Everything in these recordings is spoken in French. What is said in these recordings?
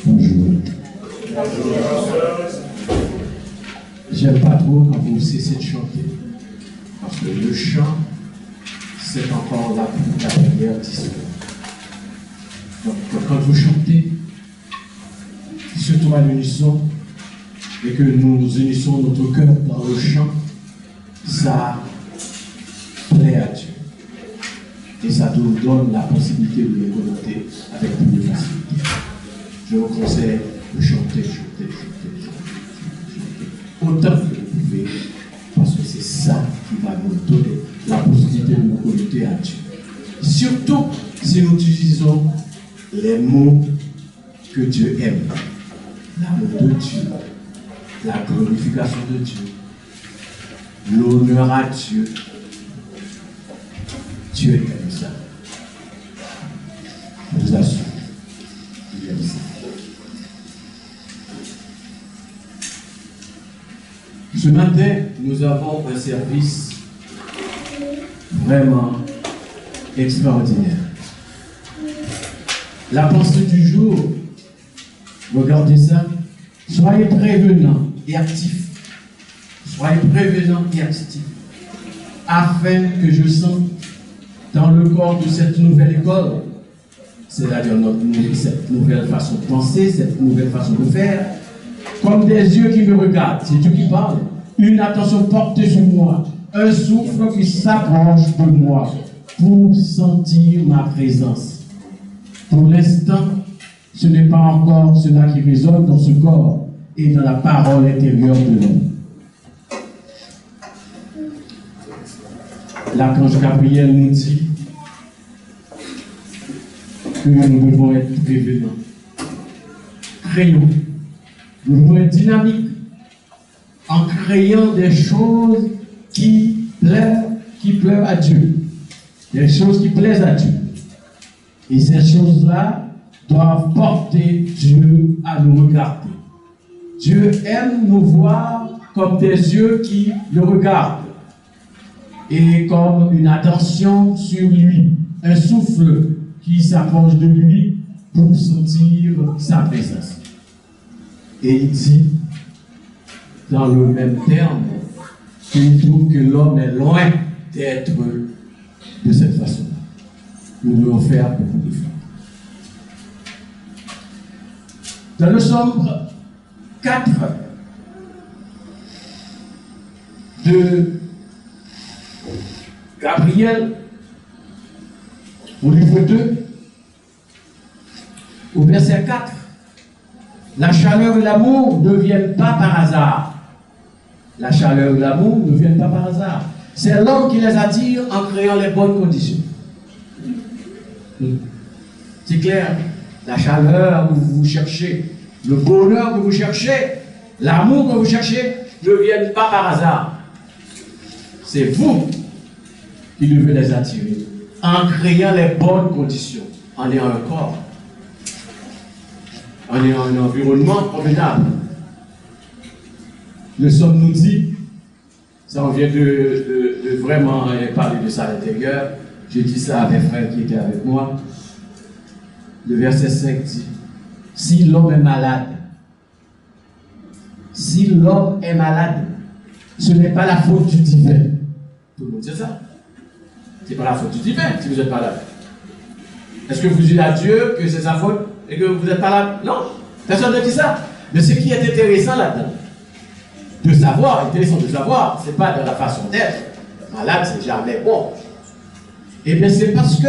Bonjour. J'aime pas trop quand vous cessez de chanter. Parce que le chant, c'est encore là pour la première discipline. Donc, quand vous chantez, surtout à l'unisson, et que nous unissons notre cœur dans le chant, ça plaît à Dieu. Et ça nous donne la possibilité de le connecter avec plus de facilité. Je vous conseille de chanter, autant que vous pouvez, parce que c'est ça qui va nous donner la possibilité de nous connecter à Dieu. Surtout si nous utilisons les mots que Dieu aime. L'amour de Dieu, la glorification de Dieu, l'honneur à Dieu. Dieu aime ça. Je vous assure, il aime ça. Ce matin, nous avons un service vraiment extraordinaire. La pensée du jour, regardez ça, soyez prévenants et actifs. Soyez prévenants et actifs, afin que je sente dans le corps de cette nouvelle école, c'est-à-dire cette nouvelle façon de penser, cette nouvelle façon de faire, comme des yeux qui me regardent, c'est Dieu qui parle, une attention portée sur moi, un souffle qui s'approche de moi pour sentir ma présence. Pour l'instant, ce n'est pas encore cela qui résonne dans ce corps et dans la parole intérieure de l'homme. L'archange Gabriel nous dit que nous devons être prévenants, créons, nous devons être dynamiques en créant des choses qui plaisent à Dieu, des choses qui plaisent à Dieu. Et ces choses-là doivent porter Dieu à nous regarder. Dieu aime nous voir comme des yeux qui le regardent et comme une attention sur lui, un souffle qui s'approche de lui pour sentir sa présence. Et il dit, dans le même terme, qu'il trouve que l'homme est loin d'être de cette façon. Nous devons faire beaucoup d'efforts. Dans le Psaume 4 de Gabriel, au livre 2, au verset 4, la chaleur et l'amour ne viennent pas par hasard. La chaleur et l'amour ne viennent pas par hasard. C'est l'homme qui les attire en créant les bonnes conditions. C'est clair. La chaleur que vous cherchez, le bonheur que vous cherchez, l'amour que vous cherchez, ne viennent pas par hasard. C'est vous qui devez les attirer en créant les bonnes conditions, en ayant un corps, en ayant un environnement convenable. Le Somme nous dit, ça on vient de vraiment parler de ça à l'intérieur, j'ai dit ça à mes frères qui étaient avec moi. Le verset 5 dit, si l'homme est malade, ce n'est pas la faute du divin. Tout le monde sait ça. Ce n'est pas la faute du divin si vous êtes malade. Est-ce que vous dites à Dieu que c'est sa faute et que vous n'êtes pas là? Non, personne ne dit ça. Mais ce qui est intéressant là-dedans, de savoir, ce n'est pas de la façon d'être. Malade, c'est jamais bon. Eh bien, c'est parce que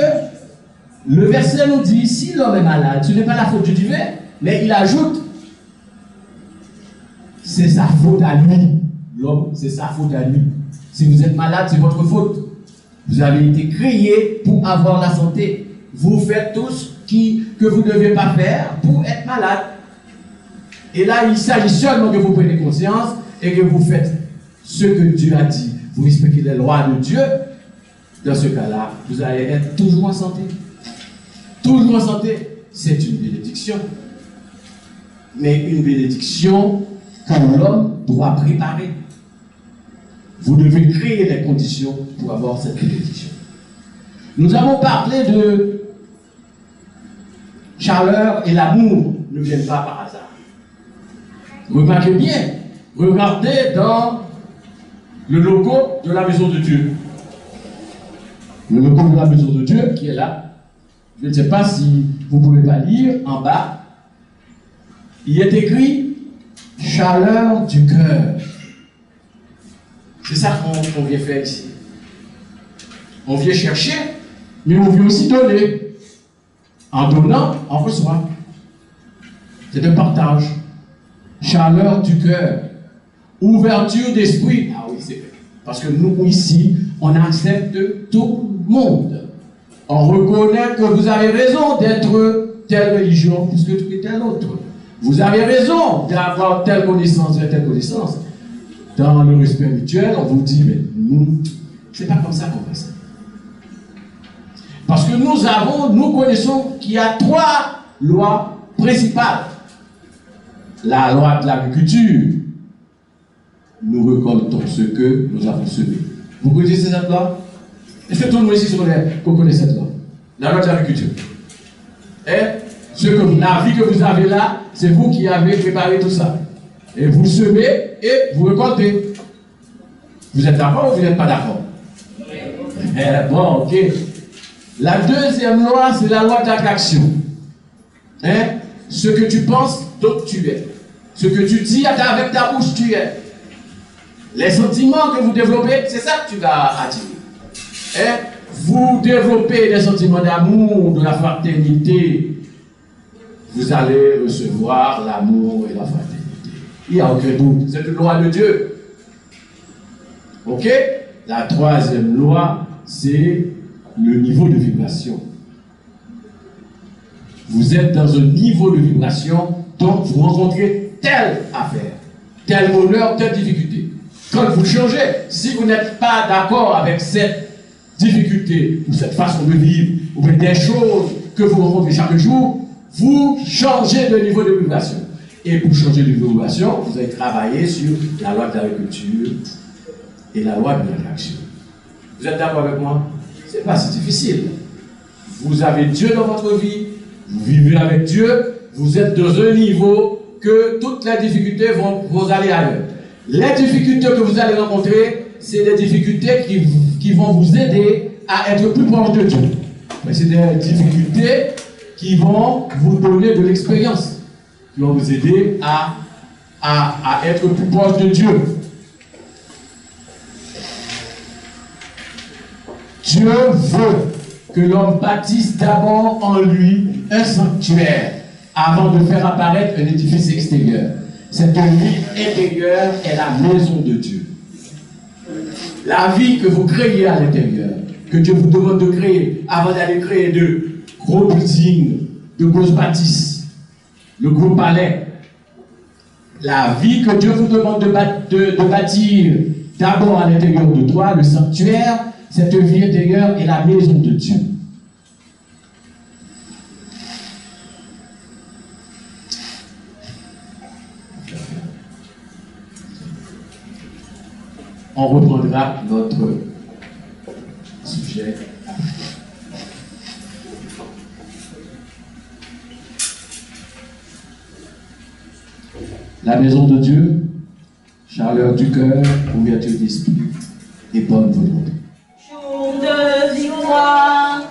le verset nous dit, si l'homme est malade, ce n'est pas la faute du divin, mais il ajoute, c'est sa faute à lui. L'homme, c'est sa faute à lui. Si vous êtes malade, c'est votre faute. Vous avez été créé pour avoir la santé. Vous faites tout ce que vous ne devez pas faire pour être malade. Et là, il s'agit seulement que vous prenez conscience et que vous faites ce que Dieu a dit. Vous respectez les lois de Dieu. Dans ce cas-là, vous allez être toujours en santé. Toujours en santé. C'est une bénédiction. Mais une bénédiction que l'homme doit préparer. Vous devez créer les conditions pour avoir cette bénédiction. Nous avons parlé de chaleur et l'amour ne viennent pas par hasard. Remarquez bien, regardez dans le logo de la maison de Dieu. Le logo de la maison de Dieu qui est là. Je ne sais pas si vous ne pouvez pas lire en bas. Il est écrit chaleur du cœur. C'est ça qu'on vient faire ici. On vient chercher, mais on vient aussi donner. En donnant, on reçoit. C'est un partage. Chaleur du cœur. Ouverture d'esprit. Ah oui, c'est vrai. Parce que nous, ici, on accepte tout le monde. On reconnaît que vous avez raison d'être telle religion plus que telle autre. Vous avez raison d'avoir telle connaissance et telle connaissance. Dans le respect mutuel, on vous dit, mais nous, c'est pas comme ça qu'on fait ça. Parce que nous connaissons qu'il y a 3 lois principales. La loi de l'agriculture. Nous récoltons ce que nous avons semé. Vous connaissez cette loi? Est-ce que tout le monde ici connaît cette loi? La loi de l'agriculture. Et la vie que vous avez là, c'est vous qui avez préparé tout ça. Et vous semez et vous récoltez. Vous êtes d'accord ou vous n'êtes pas d'accord? Bon, ok. La deuxième loi, c'est la loi d'attraction. Ce que tu penses, donc tu es. Ce que tu dis avec ta bouche, tu es. Les sentiments que vous développez, c'est ça que tu vas attirer. Vous développez des sentiments d'amour, de la fraternité, vous allez recevoir l'amour et la fraternité. Il n'y a aucun doute. C'est une loi de Dieu. Ok? La troisième loi, c'est le niveau de vibration. Vous êtes dans un niveau de vibration, donc vous rencontrez telle affaire, tel bonheur, telle difficulté. Quand vous changez, si vous n'êtes pas d'accord avec cette difficulté ou cette façon de vivre, ou des choses que vous rencontrez chaque jour, vous changez de niveau de vibration. Et pour changer de niveau de vibration, vous allez travailler sur la loi de l'agriculture et la loi de l'attraction. Vous êtes d'accord avec moi? C'est pas si difficile. Vous avez Dieu dans votre vie, vous vivez avec Dieu, vous êtes dans un niveau que toutes les difficultés vont aller ailleurs. Les difficultés que vous allez rencontrer, c'est des difficultés qui vont vous aider à être plus proche de Dieu. Mais c'est des difficultés qui vont vous donner de l'expérience, qui vont vous aider à être plus proche de Dieu. Dieu veut que l'homme bâtisse d'abord en lui un sanctuaire avant de faire apparaître un édifice extérieur. Cette vie intérieure est la maison de Dieu. La vie que vous créez à l'intérieur, que Dieu vous demande de créer avant d'aller créer de gros buildings, de grosses bâtisses, le gros palais. La vie que Dieu vous demande de bâtir d'abord à l'intérieur de toi, le sanctuaire, cette vie intérieure est la maison de Dieu. On reprendra notre sujet. La maison de Dieu, chaleur du cœur, ouverture d'esprit et bonne volonté. Jour de victoire,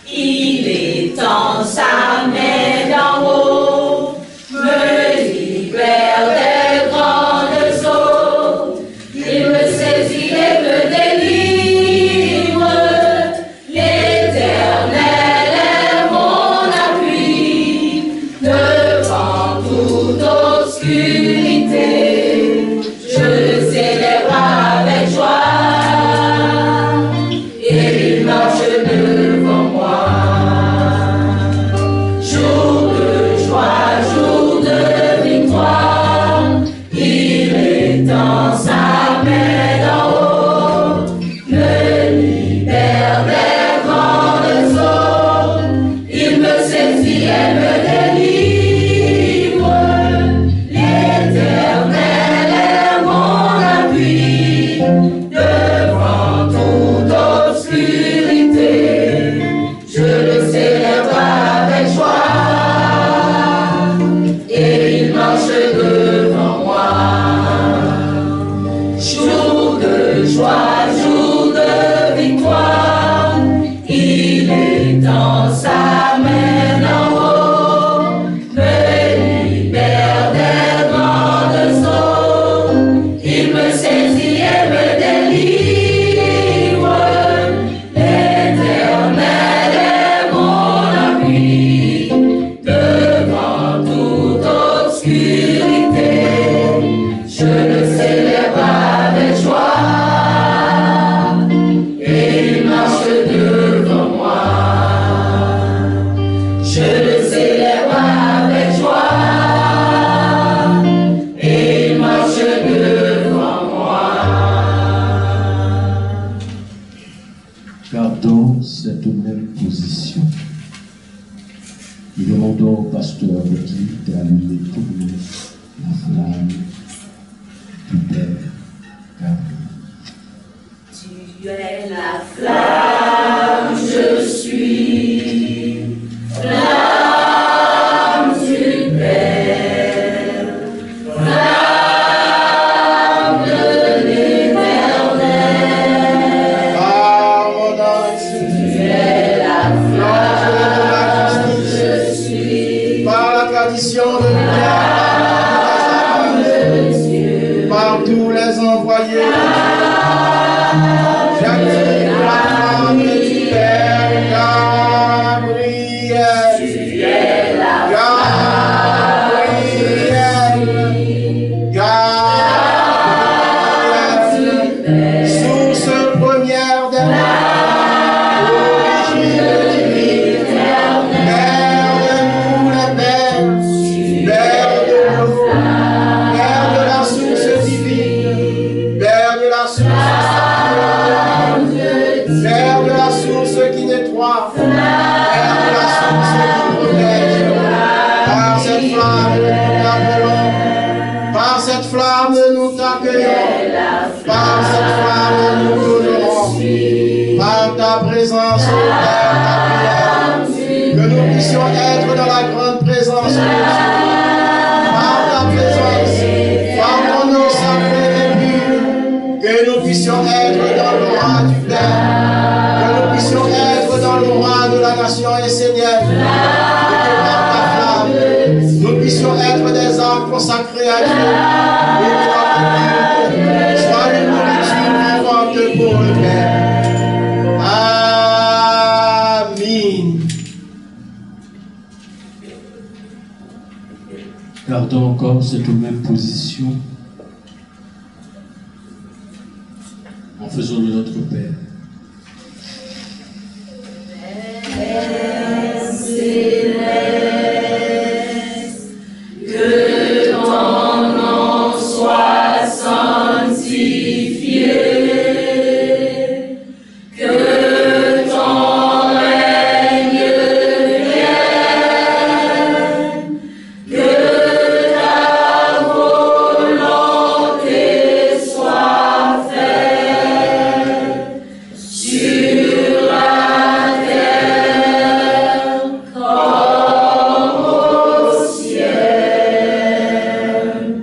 il étend sa main d'en haut, me libère des grandes eaux, il me saisit et me délivre. L'Éternel est mon appui, devant toute obscurité, je célèbre avec joie. Il marche devant moi. Jour de joie, jour de victoire, il étend sa main d'en haut, me libère des grandes eaux, il me saisit et me délivre. Nous demandons au pasteur Gauthier d'allumer pour nous la flamme du Père Gabriel. Tu es la flamme, je suis flamme du Père, flamme de l'Éternel. Tu es la flamme, je suis par la tradition de Dieu, par tous les envoyés. J'active la flamme du Père Gabriel. tu es la Gabriel. Source première des origine divine. Père de tous les pères. Père de l'eau. Père de la source divine. Père de la source. Père de la source qui nettoie, Père de la source qui protège, par cette flamme nous t'appelons, par cette flamme nous t'accueillons, par cette flamme nous t'honorons, par ta présence, ô Père Gabriel, que nous puissions être dans la grande présence de Dieu, par ta présence, par ton nom sacré et pur, que nous puissions être dans l'aura du Père. Que nous puissions être dans l'aura de la nation essénienne, et que par ta flamme, nous puissions être des âmes consacrées à Dieu, et que notre culte soit une nourriture vivante pour le Père. Amen. Gardons encore cette même position en faisant de notre Père. que ton nom soit sanctifié, que ton règne vienne, que ta volonté soit faite sur la terre comme au ciel.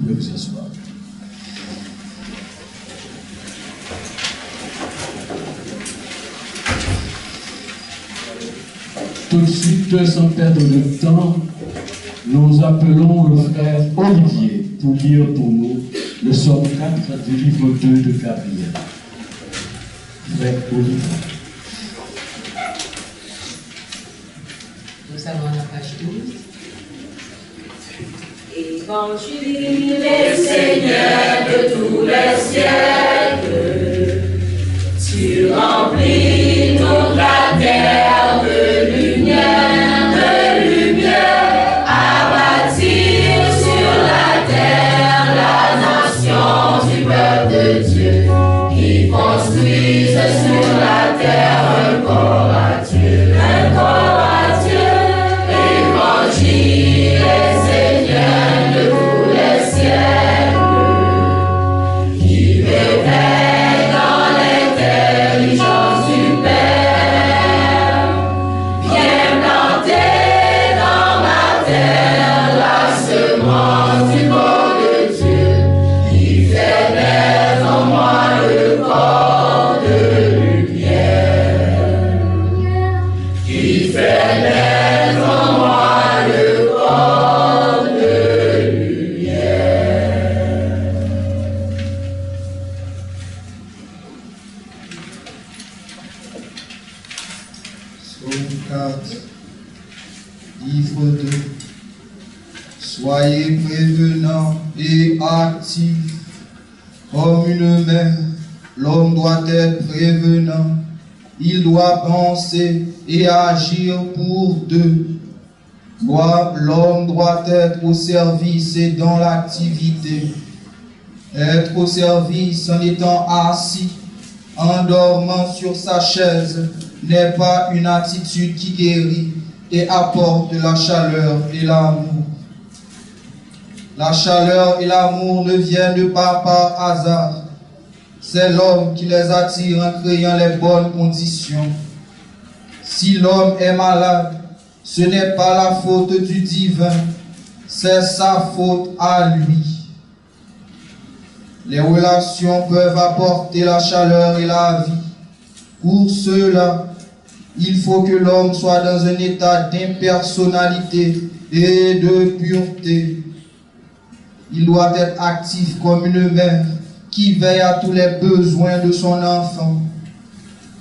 Vous vous asseoir. Tout de suite, sans perdre de temps, nous appelons le frère Olivier pour lire pour nous le psaume 4 du livre 2 de Gabriel. Frère Olivier. Nous allons à la page 12. Évangile les Seigneurs de tous les siècles, tu remplis toute la terre de lumière, à bâtir sur la terre la nation du peuple de Dieu, qui construisent sur la terre un corps à Dieu, Évangile les Seigneurs de tous les siècles, qui révèle dans l'intelligence du Père, viens planter dans ma terre la semence du corps de Dieu, qui fait naître en moi le corps de lumière, qui fait naître en moi le corps de lumière. Psaume 4, livre 2. Soyez prévenants et actifs. Comme une mère, l'homme doit être prévenant. Il doit penser et agir pour deux. L'homme doit être au service et dans l'activité. Être au service en étant assis, en dormant sur sa chaise, n'est pas une attitude qui guérit et apporte la chaleur et l'amour. La chaleur et l'amour ne viennent pas par hasard. C'est l'homme qui les attire en créant les bonnes conditions. Si l'homme est malade, ce n'est pas la faute du divin, c'est sa faute à lui. Les relations peuvent apporter la chaleur et la vie. Pour cela, il faut que l'homme soit dans un état d'impersonnalité et de pureté. Il doit être actif comme une mère qui veille à tous les besoins de son enfant,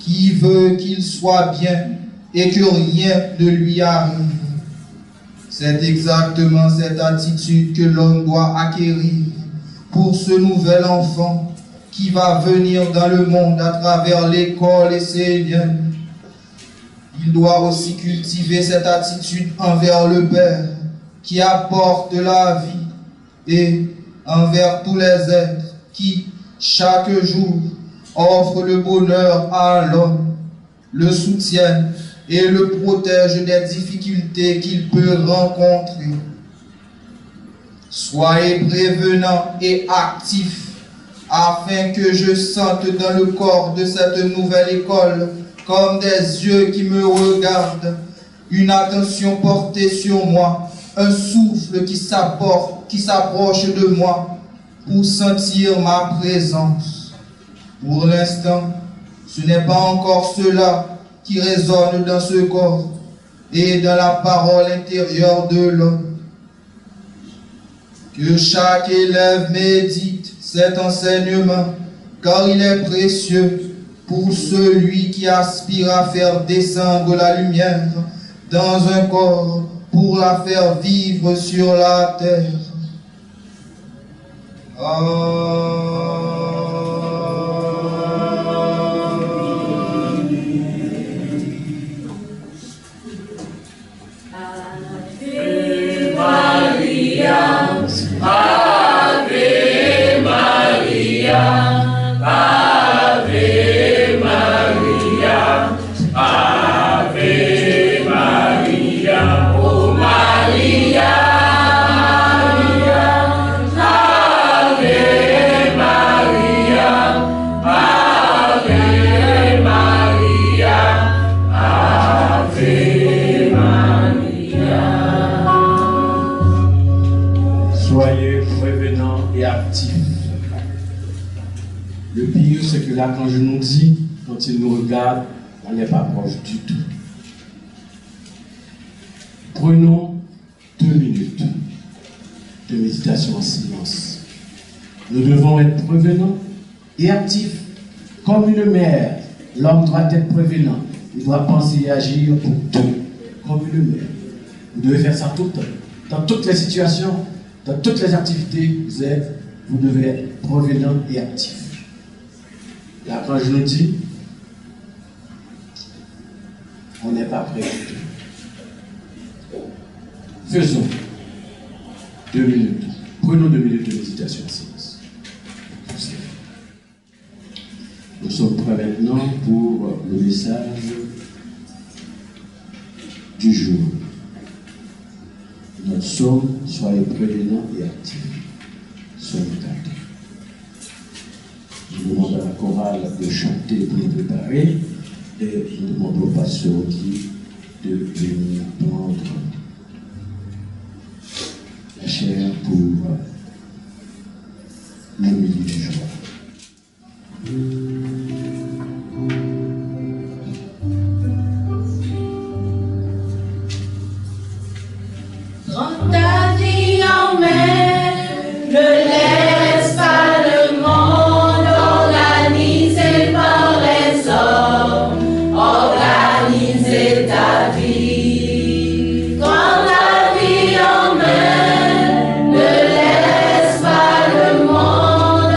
qui veut qu'il soit bien et que rien ne lui arrive. C'est exactement cette attitude que l'homme doit acquérir pour ce nouvel enfant qui va venir dans le monde à travers l'école et ses liens. Il doit aussi cultiver cette attitude envers le Père qui apporte la vie et envers tous les êtres qui, chaque jour, offrent le bonheur à l'homme, le soutiennent et le protègent des difficultés qu'il peut rencontrer. Soyez prévenants et actifs afin que je sente dans le corps de cette nouvelle école comme des yeux qui me regardent, une attention portée sur moi, un souffle qui s'approche de moi pour sentir ma présence. Pour l'instant, ce n'est pas encore cela qui résonne dans ce corps et dans la parole intérieure de l'homme. Que chaque élève médite cet enseignement, car il est précieux pour celui qui aspire à faire descendre la lumière dans un corps pour la faire vivre sur la terre. Maria, Soyez prévenants et actifs. Le pire, c'est que là, quand je nous dis, quand il nous regarde, on n'est pas proche du tout. Prenons 2 minutes de méditation en silence. Nous devons être prévenants et actifs. Comme une mère, l'homme doit être prévenant. Il doit penser et agir pour deux, comme une mère. Vous devez faire ça tout le temps. Dans toutes les situations, dans toutes les activités, vous devez être prévenant et actif. Là, quand je nous dis, on n'est pas prêt du tout. Faisons 2 minutes. Prenons 2 minutes de méditation en silence. Nous sommes prêts maintenant pour le message du jour. Notre somme, soyez prévenants et actifs. Somme 4. Je demande à la chorale de chanter pour nous préparer et je demande au pasteur qui de venir prendre la chair pour le milieu du jour. Prends ta vie en main, ne laisse pas le monde organisé par les hommes, organiser ta vie. Prends ta vie en main, ne laisse pas le monde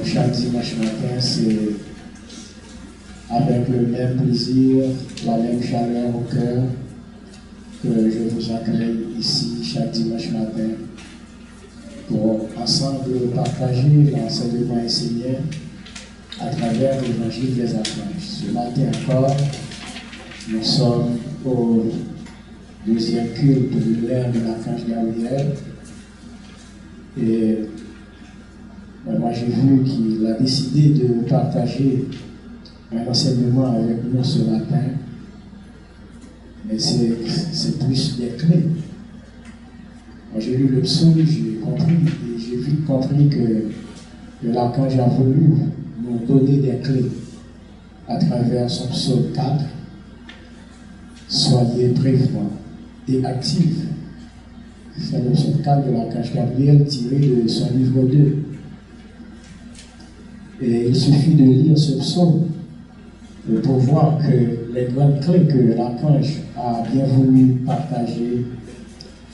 chaque dimanche matin, c'est avec le même plaisir, la même chaleur au cœur que je vous accueille ici chaque dimanche matin pour ensemble partager l'enseignement enseigné à travers l'évangile des archanges. Ce matin encore, nous sommes au deuxième culte lunaire de l'archange Gabriel. Et moi j'ai vu qu'il a décidé de partager un enseignement avec nous ce matin. Mais c'est plus des clés. Moi j'ai lu le psaume, j'ai compris, et j'ai vite compris que l'archange a voulu nous donner des clés à travers son psaume 4. Soyez prévenants et actifs. C'est le psaume 4 de l'archange Gabriel tiré de son livre 2. Et il suffit de lire ce psaume pour voir que les grandes clés que l'archange a bien voulu partager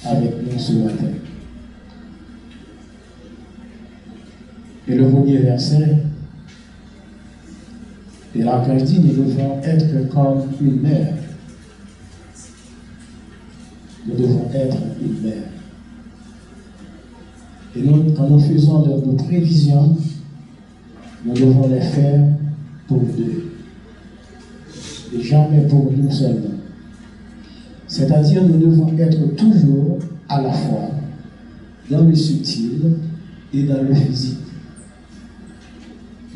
avec nous ce matin. Et le premier verset, et l'archange dit, nous devons être comme une mère. Nous devons être une mère. Et nous, quand nous faisons nos prévisions, nous devons les faire pour deux. Et jamais pour nous seulement. C'est-à-dire, nous devons être toujours à la fois dans le subtil et dans le physique.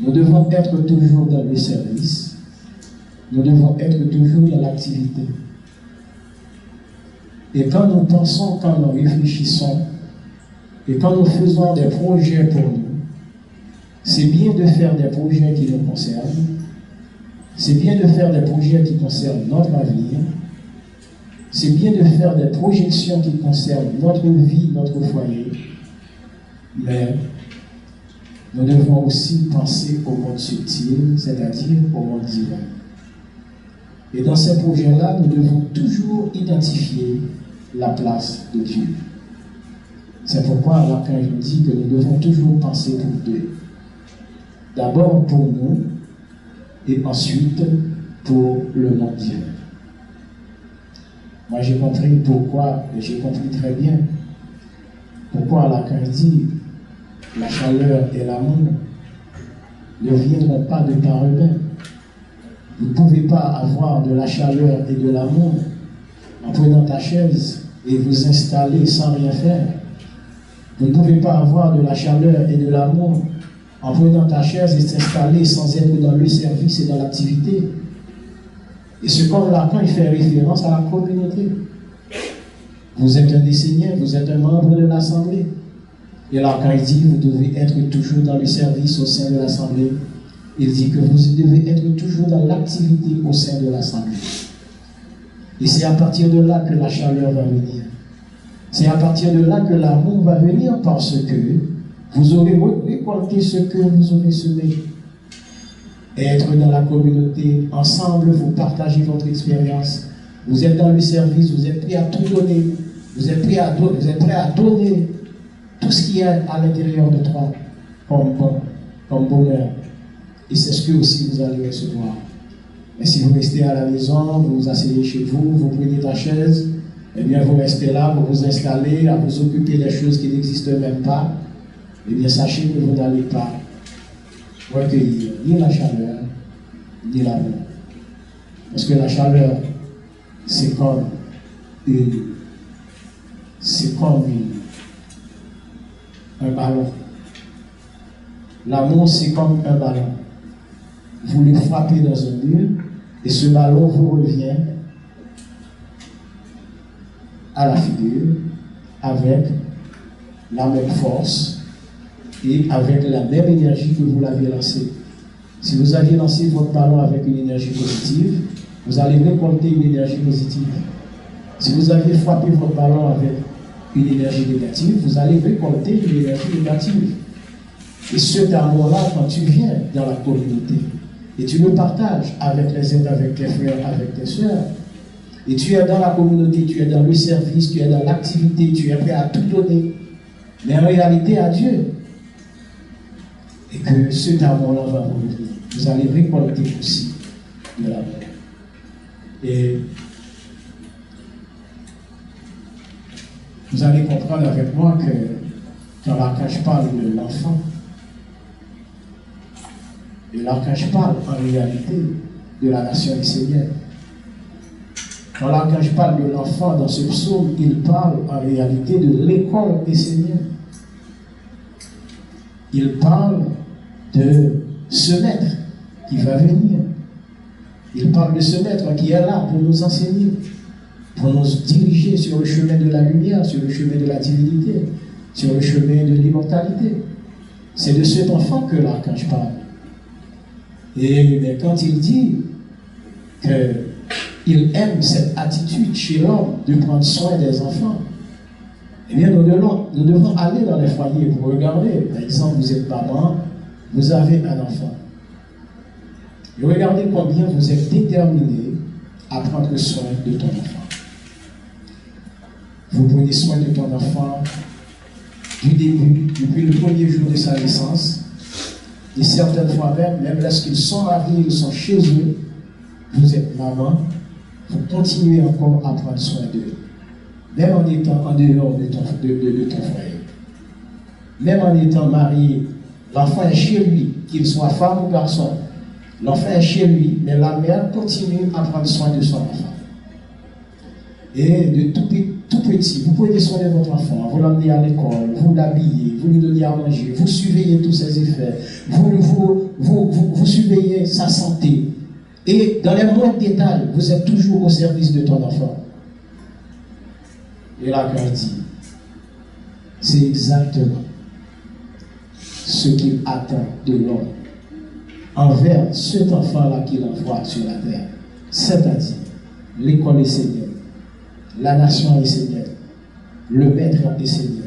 Nous devons être toujours dans le service. Nous devons être toujours dans l'activité. Et quand nous pensons, quand nous réfléchissons, et quand nous faisons des projets pour nous, c'est bien de faire des projets qui nous concernent. C'est bien de faire des projets qui concernent notre avenir. C'est bien de faire des projections qui concernent notre vie, notre foyer. Mais nous devons aussi penser au monde subtil, c'est-à-dire au monde divin. Et dans ces projets-là, nous devons toujours identifier la place de Dieu. C'est pourquoi l'archange nous dit que nous devons toujours penser pour deux. D'abord pour nous, et ensuite pour le monde divin. Moi j'ai compris pourquoi, et j'ai compris très bien pourquoi l'archange dit la chaleur et l'amour ne viendront pas de par eux-mêmes. Vous ne pouvez pas avoir de la chaleur et de l'amour en prenant ta chaise et vous installer sans rien faire. Vous ne pouvez pas avoir de la chaleur et de l'amour en prenant ta chaise et s'installer sans être dans le service et dans l'activité. Et ce comme l'archange fait référence à la communauté. Vous êtes un des seigneurs, vous êtes un membre de l'assemblée. Et l'archange dit, vous devez être toujours dans le service au sein de l'assemblée. Il dit que vous devez être toujours dans l'activité au sein de l'assemblée. Et c'est à partir de là que la chaleur va venir. C'est à partir de là que l'amour va venir parce que vous aurez récolté ce que vous aurez semé. Être dans la communauté, ensemble, vous partagez votre expérience. Vous êtes dans le service, vous êtes prêt à tout donner. Vous êtes prêt à donner tout ce qui est à l'intérieur de toi comme bonheur. Et c'est ce que aussi vous allez recevoir. Mais si vous restez à la maison, vous vous asseyez chez vous, vous prenez ta chaise, eh bien vous restez là, vous vous installez, à vous occuper des choses qui n'existent même pas, eh bien sachez que vous n'allez pas recueillir ni la chaleur, ni l'amour. Parce que la chaleur, c'est comme un ballon. L'amour, c'est comme un ballon. Vous le frappez dans un mur et ce ballon vous revient à la figure avec la même force et avec la même énergie que vous l'avez lancé. Si vous aviez lancé votre ballon avec une énergie positive, vous allez récolter une énergie positive. Si vous aviez frappé votre ballon avec une énergie négative, vous allez récolter une énergie négative. Et cet amour-là, quand tu viens dans la communauté, et tu le partages avec les uns, avec tes frères, avec tes soeurs, et tu es dans la communauté, tu es dans le service, tu es dans l'activité, tu es prêt à tout donner, mais en réalité à Dieu. Et que cet amour-là va revenir. Vous allez récolter aussi de l'amour. Et vous allez comprendre avec moi que quand l'archange parle de l'enfant, et l'archange parle en réalité de la nation essénienne. Quand l'archange parle de l'enfant dans ce psaume, il parle en réalité de l'école essénienne. Il parle de ce maître qui va venir. Il parle de ce maître qui est là pour nous enseigner, pour nous diriger sur le chemin de la lumière, sur le chemin de la divinité, sur le chemin de l'immortalité. C'est de cet enfant que l'archange parle. Et quand il dit qu'il aime cette attitude chez l'homme de prendre soin des enfants, eh bien nous devons aller dans les foyers pour regarder. Par exemple, vous êtes maman, vous avez un enfant. Et regardez combien vous êtes déterminé à prendre soin de ton enfant. Vous prenez soin de ton enfant du début, depuis le premier jour de sa naissance, et certaines fois même lorsqu'ils sont mariés, ils sont chez eux, vous êtes maman, vous continuez encore à prendre soin d'eux, même en étant en dehors de ton foyer. Même en étant marié, l'enfant est chez lui, qu'il soit femme ou garçon. L'enfant est chez lui, mais la mère continue à prendre soin de son enfant. Et de tout petit, vous prenez soin de votre enfant, vous l'emmenez à l'école, vous l'habillez, vous lui donnez à manger, vous surveillez tous ses effets, vous surveillez sa santé. Et dans les moindres détails, vous êtes toujours au service de ton enfant. Et là, quand il dit, c'est exactement ce qu'il attend de l'homme envers cet enfant-là qu'il envoie sur la terre, c'est-à-dire l'école essénienne, la nation essénienne, le maître essénien.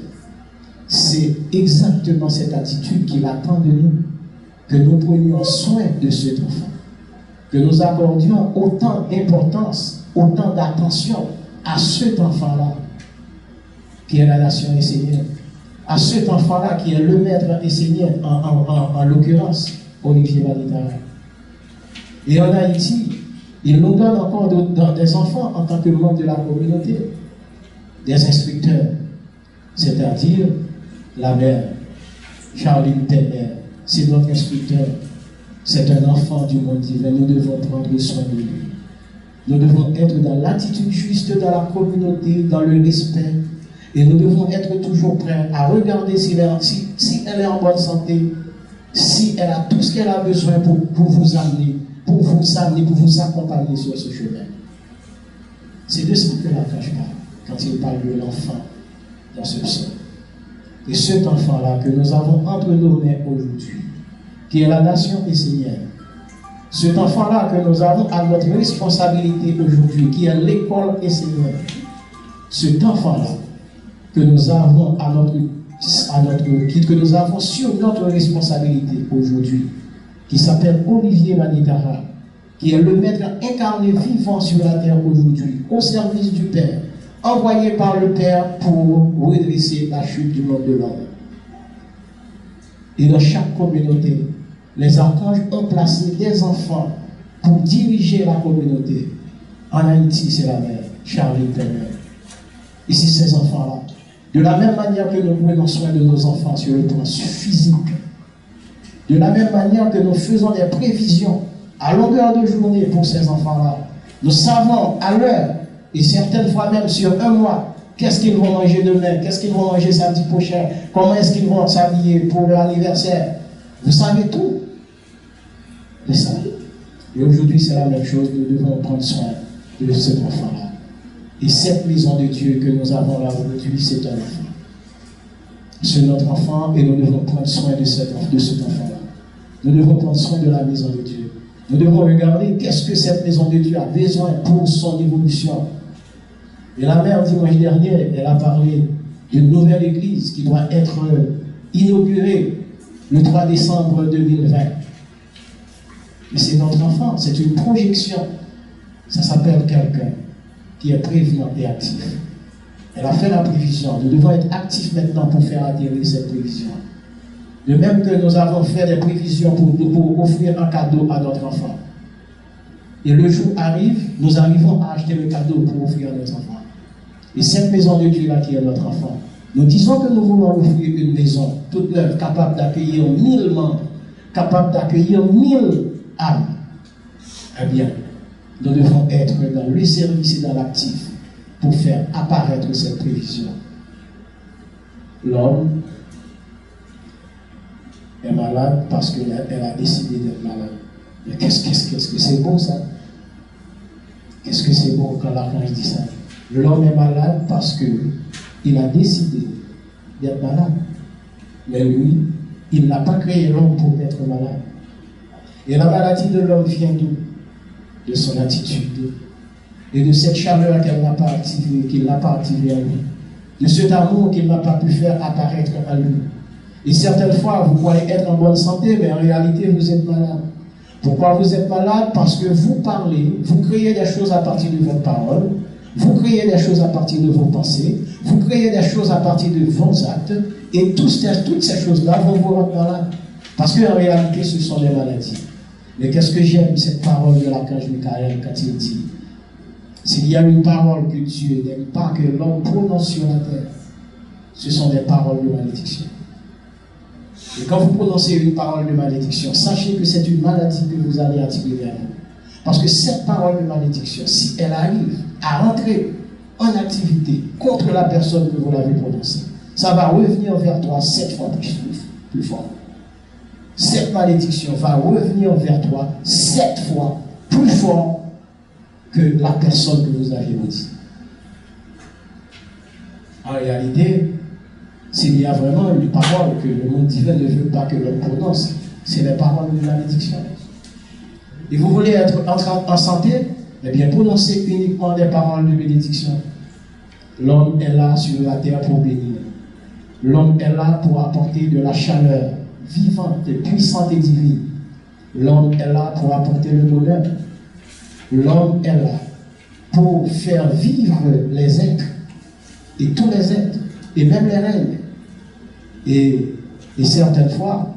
C'est exactement cette attitude qu'il attend de nous, que nous prenions soin de cet enfant, que nous accordions autant d'importance, autant d'attention à cet enfant-là, qui est la nation essénienne, à cet enfant-là qui est le maître essénien, en l'occurrence, Olivier Vanitara. Et en Haïti, il nous donne encore des enfants en tant que membres de la communauté, des instructeurs, c'est-à-dire la mère, Charline Penner, c'est notre instructeur, c'est un enfant du monde divin, nous devons prendre soin de lui. Nous devons être dans l'attitude juste dans la communauté, dans le respect, et nous devons être toujours prêts à regarder si elle est en bonne santé, si elle a tout ce qu'elle a besoin pour vous amener, pour vous accompagner sur ce chemin. C'est de ça que l'archange parle, quand il parle de l'enfant dans ce psaume. Et cet enfant-là que nous avons entre nos mains aujourd'hui, qui est la nation essénienne, cet enfant-là que nous avons à notre responsabilité aujourd'hui, qui est l'école essénienne, cet enfant-là que nous avons que nous avons sur notre responsabilité aujourd'hui, qui s'appelle Olivier Vanitara, qui est le maître incarné vivant sur la terre aujourd'hui, au service du Père, envoyé par le Père pour redresser la chute du monde de l'homme. Et dans chaque communauté, les archanges ont placé des enfants pour diriger la communauté. En Haïti, c'est la mère, Charline Penner. Ici, ces enfants-là, de la même manière que nous prenons soin de nos enfants sur le plan physique, de la même manière que nous faisons des prévisions à longueur de journée pour ces enfants-là, nous savons à l'heure, et certaines fois même sur un mois, qu'est-ce qu'ils vont manger demain, qu'est-ce qu'ils vont manger samedi prochain, comment est-ce qu'ils vont s'habiller pour leur anniversaire. Vous savez tout de ça. Et aujourd'hui, c'est la même chose, nous devons prendre soin de cet enfant-là. Et cette maison de Dieu que nous avons là aujourd'hui, c'est un enfant. C'est notre enfant et nous devons prendre soin de cet enfant-là. Nous devons prendre soin de la maison de Dieu. Nous devons regarder qu'est-ce que cette maison de Dieu a besoin pour son évolution. Et la mère, dimanche dernier, elle a parlé d'une nouvelle église qui doit être inaugurée le 3 décembre 2020. Et c'est notre enfant, c'est une projection. Ça s'appelle quelqu'un qui est prévenant et actif. Elle a fait la prévision. Nous devons être actifs maintenant pour faire atterrir cette prévision. De même que nous avons fait des prévisions pour offrir un cadeau à notre enfant. Et le jour arrive, nous arrivons à acheter le cadeau pour offrir à notre enfant. Et cette maison de Dieu là qui est notre enfant, nous disons que nous voulons offrir une maison toute neuve, capable d'accueillir 1000 membres, capable d'accueillir 1000 âmes. Eh bien, nous devons être dans le service et dans l'actif pour faire apparaître cette prévision. L'homme est malade parce qu'elle a décidé d'être malade. Mais qu'est-ce que c'est beau ça? Qu'est-ce que c'est beau quand l'archange dit ça? L'homme est malade parce qu'il a décidé d'être malade. Mais lui, il n'a pas créé l'homme pour être malade. Et la maladie de l'homme vient d'où? De son attitude et de cette chaleur qu'elle n'a pas activée, qu'il n'a pas activée en lui. De cet amour qu'il n'a pas pu faire apparaître en lui. Et certaines fois, vous croyez être en bonne santé, mais en réalité, vous êtes malade. Pourquoi vous êtes malade? Parce que vous parlez, vous créez des choses à partir de votre parole, vous créez des choses à partir de vos pensées, vous créez des choses à partir de vos actes, et toutes ces choses-là vont vous rendre malade. Parce qu'en réalité, ce sont des maladies. Mais qu'est-ce que j'aime, cette parole de l'archange Michael quand il dit, s'il y a une parole que Dieu n'aime pas que l'homme prononce sur la terre, ce sont des paroles de malédiction. Et quand vous prononcez une parole de malédiction, sachez que c'est une maladie que vous allez attirer vers vous. Parce que cette parole de malédiction, si elle arrive à rentrer en activité contre la personne que vous l'avez prononcée, ça va revenir vers toi 7 fois plus fort. Cette malédiction va revenir vers toi 7 fois plus fort que la personne que vous avez maudite. En réalité, s'il y a vraiment une parole que le monde divin ne veut pas que l'on prononce, c'est les paroles de malédiction. Et vous voulez être en santé, eh bien prononcez uniquement des paroles de bénédiction. L'homme est là sur la terre pour bénir. L'homme est là pour apporter de la chaleur vivante, puissante et divine. L'homme est là pour apporter le bonheur. L'homme est là pour faire vivre les êtres, et tous les êtres, et même les règnes. Et certaines fois,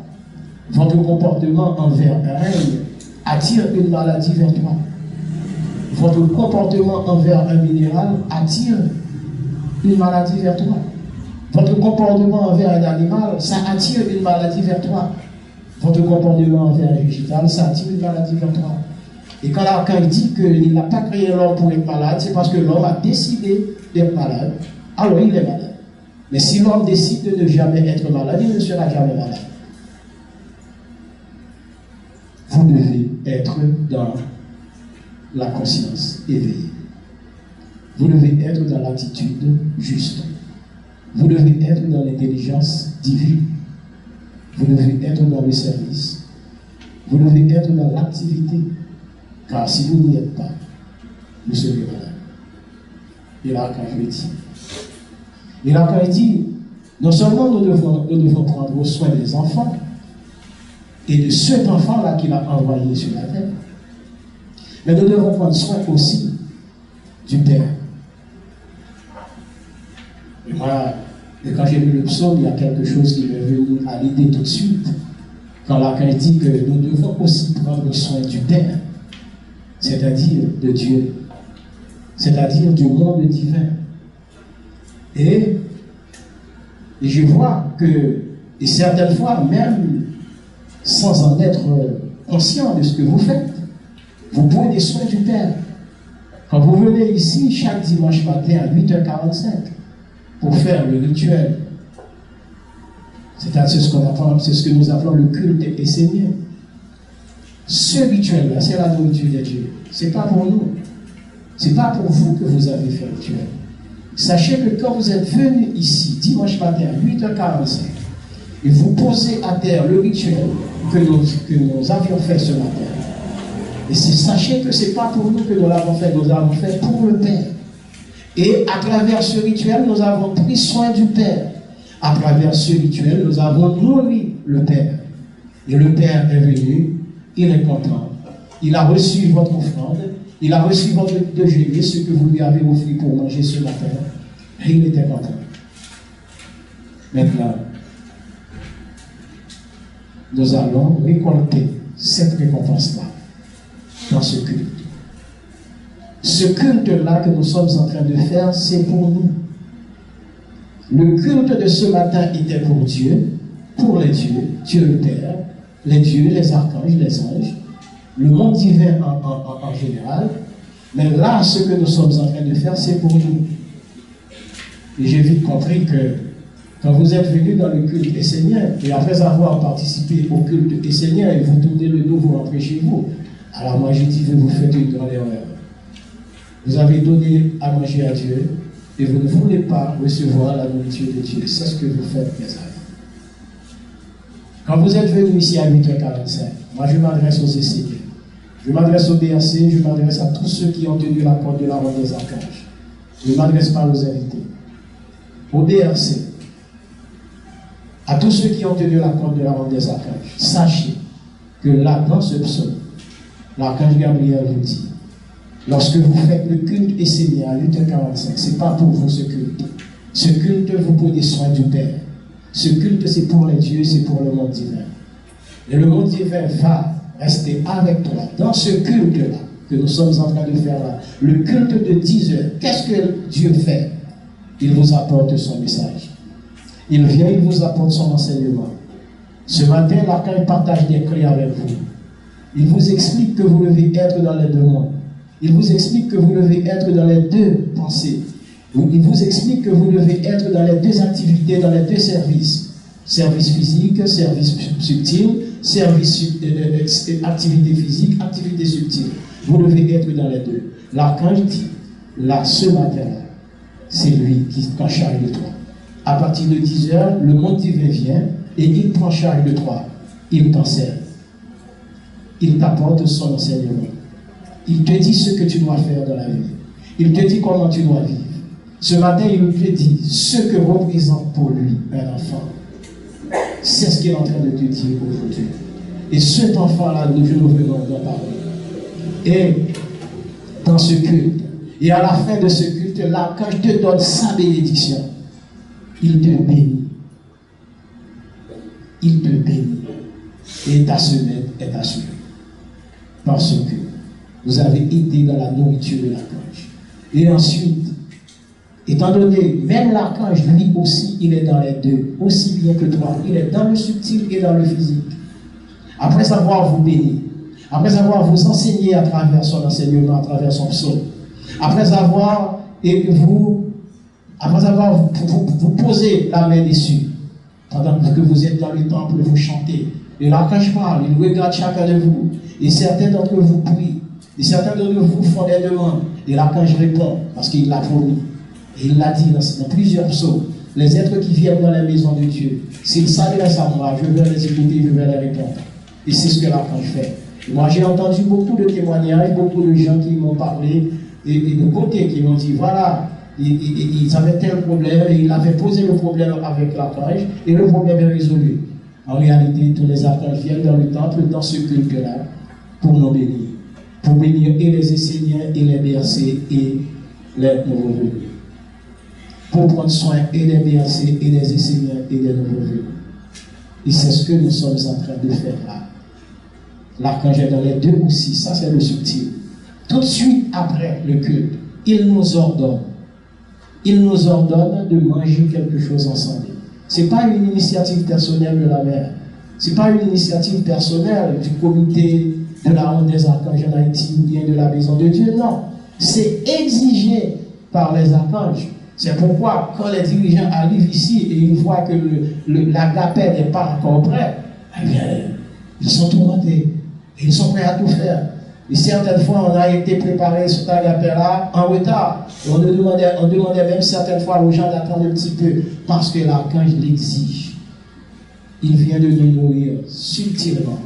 votre comportement envers un règne attire une maladie vers toi. Votre comportement envers un minéral attire une maladie vers toi. Votre comportement envers un animal, ça attire une maladie vers toi. Votre comportement envers un végétal, ça attire une maladie vers toi. Et quand l'archange dit qu'il n'a pas créé l'homme pour être malade, c'est parce que l'homme a décidé d'être malade. Alors il est malade. Mais si l'homme décide de ne jamais être malade, il ne sera jamais malade. Vous devez être dans la conscience éveillée. Vous devez être dans l'attitude juste. Vous devez être dans l'intelligence divine. Vous devez être dans le service. Vous devez être dans l'activité. Car si vous n'y êtes pas, vous serez malade. Et là, quand je dis, et là, quand il dit, non seulement nous devons prendre soin des enfants et de cet enfant-là qu'il a envoyé sur la terre, mais nous devons prendre soin aussi du Père. Et moi, quand j'ai lu le psaume, il y a quelque chose qui m'est venu à l'idée tout de suite. Quand l'archange dit que nous devons aussi prendre soin du Père, c'est-à-dire de Dieu, c'est-à-dire du monde divin. Et je vois que, et certaines fois, même sans en être conscient de ce que vous faites, vous prenez soin du Père. Quand vous venez ici chaque dimanche matin à 8h45 pour faire le rituel, c'est ce que nous appelons le culte essénien. Ce rituel-là, c'est la nourriture de Dieu. Ce n'est pas pour nous. Ce n'est pas pour vous que vous avez fait le rituel. Sachez que quand vous êtes venu ici, dimanche matin à 8h45, et vous posez à terre le rituel que nous avions fait ce matin, et sachez que ce n'est pas pour nous que nous l'avons fait pour le Père. Et à travers ce rituel, nous avons pris soin du Père. À travers ce rituel, nous avons nourri le Père. Et le Père est venu, il est content. Il a reçu votre offrande, il a reçu votre déjeuner, ce que vous lui avez offert pour manger ce matin, et il était content. Maintenant, nous allons récolter cette récompense-là dans ce culte. Ce culte-là que nous sommes en train de faire, c'est pour nous. Le culte de ce matin était pour Dieu, pour les dieux, Dieu le Père, les dieux, les archanges, les anges, le monde divin en général. Mais là, ce que nous sommes en train de faire, c'est pour nous. Et j'ai vite compris que quand vous êtes venus dans le culte essénien, et après avoir participé au culte essénien, et vous tournez le dos, vous rentrez chez vous, alors moi j'ai dit, vous faites une grande erreur. Vous avez donné à manger à Dieu, et vous ne voulez pas recevoir la nourriture de Dieu. C'est ce que vous faites, mes amis. Quand vous êtes venus ici à 8h45, moi je m'adresse aux esséniens. Je m'adresse au DRC, je m'adresse à tous ceux qui ont tenu la porte de la ronde des archanges. Je ne m'adresse pas aux invités. Au DRC, à tous ceux qui ont tenu la porte de la ronde des archanges, sachez que là, dans ce psaume, l'archange Gabriel vous dit, lorsque vous faites le culte essénien à 8h45, ce n'est pas pour vous ce culte. Ce culte, vous prenez soin du Père. Ce culte, c'est pour les dieux, c'est pour le monde divin. Et le monde divin va rester avec toi dans ce culte-là que nous sommes en train de faire là. Le culte de 10 heures. Qu'est-ce que Dieu fait? Il vous apporte son message. Il vient, il vous apporte son enseignement. Ce matin, l'archange partage des clés avec vous. Il vous explique que vous devez être dans les deux mondes. Il vous explique que vous devez être dans les deux pensées. Il vous explique que vous devez être dans les deux activités, dans les deux services. Service physique, service subtil, service activité physique, activité subtile. Vous devez être dans les deux. L'archange dit, là, ce matin-là, c'est lui qui prend charge de toi. À partir de 10 heures, le monde divin vient et il prend charge de toi. Il t'enseigne. Il t'apporte son enseignement. Il te dit ce que tu dois faire dans la vie. Il te dit comment tu dois vivre. Ce matin, il te dit ce que représente pour lui un enfant. C'est ce qu'il est en train de te dire aujourd'hui. Et cet enfant-là, nous venons d'en parler. Et dans ce culte, et à la fin de ce culte-là, quand je te donne sa bénédiction, il te bénit. Il te bénit. Et ta semaine est assurée. Parce que vous avez été dans la nourriture de l'archange. Et ensuite, étant donné, même l'archange, lui aussi, il est dans les deux, aussi bien que toi. Il est dans le subtil et dans le physique. Après avoir vous béni, après avoir vous enseigné à travers son enseignement, à travers son psaume, après avoir vous posé la main dessus, pendant que vous êtes dans le temple, vous chantez. Et l'archange parle, il regarde chacun de vous. Et certains d'entre vous prient. Et certains d'entre vous font des demandes. Et l'archange répond, parce qu'il l'a promis. Et il l'a dit dans plusieurs psaumes. Les êtres qui viennent dans la maison de Dieu, s'ils s'adressent à moi, je vais les écouter, je vais les répondre. Et c'est ce que l'archange fait. Et moi, j'ai entendu beaucoup de témoignages, beaucoup de gens qui m'ont parlé, et de côté qui m'ont dit, voilà, ils avaient tel problème, et ils avaient posé le problème avec l'archange, et le problème est résolu. En réalité, tous les archanges viennent dans le temple, dans ce culte-là, pour nous bénir. Pour bénir et les Esséniens, et les bercés, et les nouveaux venus. Pour prendre soin et des bercés, et des Esséniens, et des nouveaux venus. Et c'est ce que nous sommes en train de faire là. L'archange est dans les deux aussi, ça c'est le subtil. Tout de suite après le culte, il nous ordonne de manger quelque chose ensemble. Ce n'est pas une initiative personnelle de la mère. Ce n'est pas une initiative personnelle du comité de la ronde des archanges en Haïti ou bien de la maison de Dieu. Non. C'est exigé par les archanges. C'est pourquoi, quand les dirigeants arrivent ici et ils voient que l'agapé n'est pas encore prêt, eh bien, ils sont tourmentés. Ils sont prêts à tout faire. Et certaines fois, on a été préparé sur cet agapé-là en retard. Et on demandait même certaines fois aux gens d'attendre un petit peu parce que l'archange l'exige. Il vient de nous nourrir subtilement.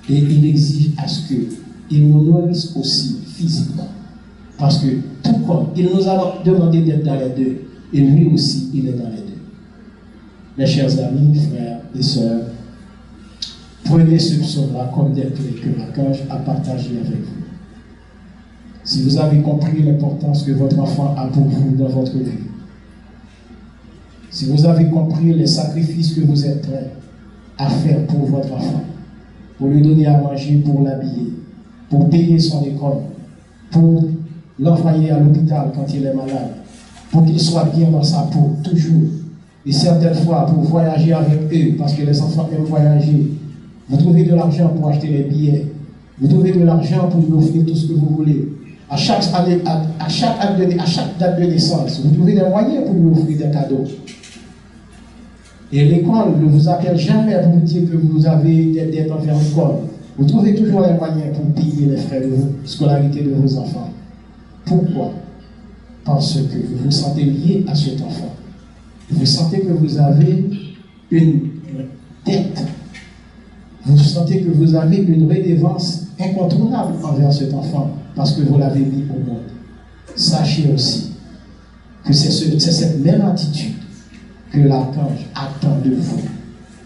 Et il exige à ce qu'il nous nourrisse aussi physiquement. Parce que tout comme il nous a demandé d'être dans les deux, et lui aussi, il est dans les deux. Mes chers amis, frères et sœurs, prenez ce psaume-là comme des clés que l'archange a partagé avec vous. Si vous avez compris l'importance que votre enfant a pour vous dans votre vie, si vous avez compris les sacrifices que vous êtes prêts à faire pour votre enfant, pour lui donner à manger, pour l'habiller, pour payer son école, pour l'envoyer à l'hôpital quand il est malade, pour qu'il soit bien dans sa peau, toujours. Et certaines fois, pour voyager avec eux, parce que les enfants aiment voyager. Vous trouvez de l'argent pour acheter les billets. Vous trouvez de l'argent pour lui offrir tout ce que vous voulez. À chaque date de naissance, vous trouvez des moyens pour lui offrir des cadeaux. Et l'école ne vous appelle jamais pour vous dire que vous avez des dettes envers l'école. Vous trouvez toujours les moyens pour payer les frais de scolarité de vos enfants. Pourquoi? Parce que vous vous sentez lié à cet enfant. Vous sentez que vous avez une dette. Vous sentez que vous avez une redevance incontournable envers cet enfant parce que vous l'avez mis au monde. Sachez aussi que c'est cette même attitude que l'archange attend de vous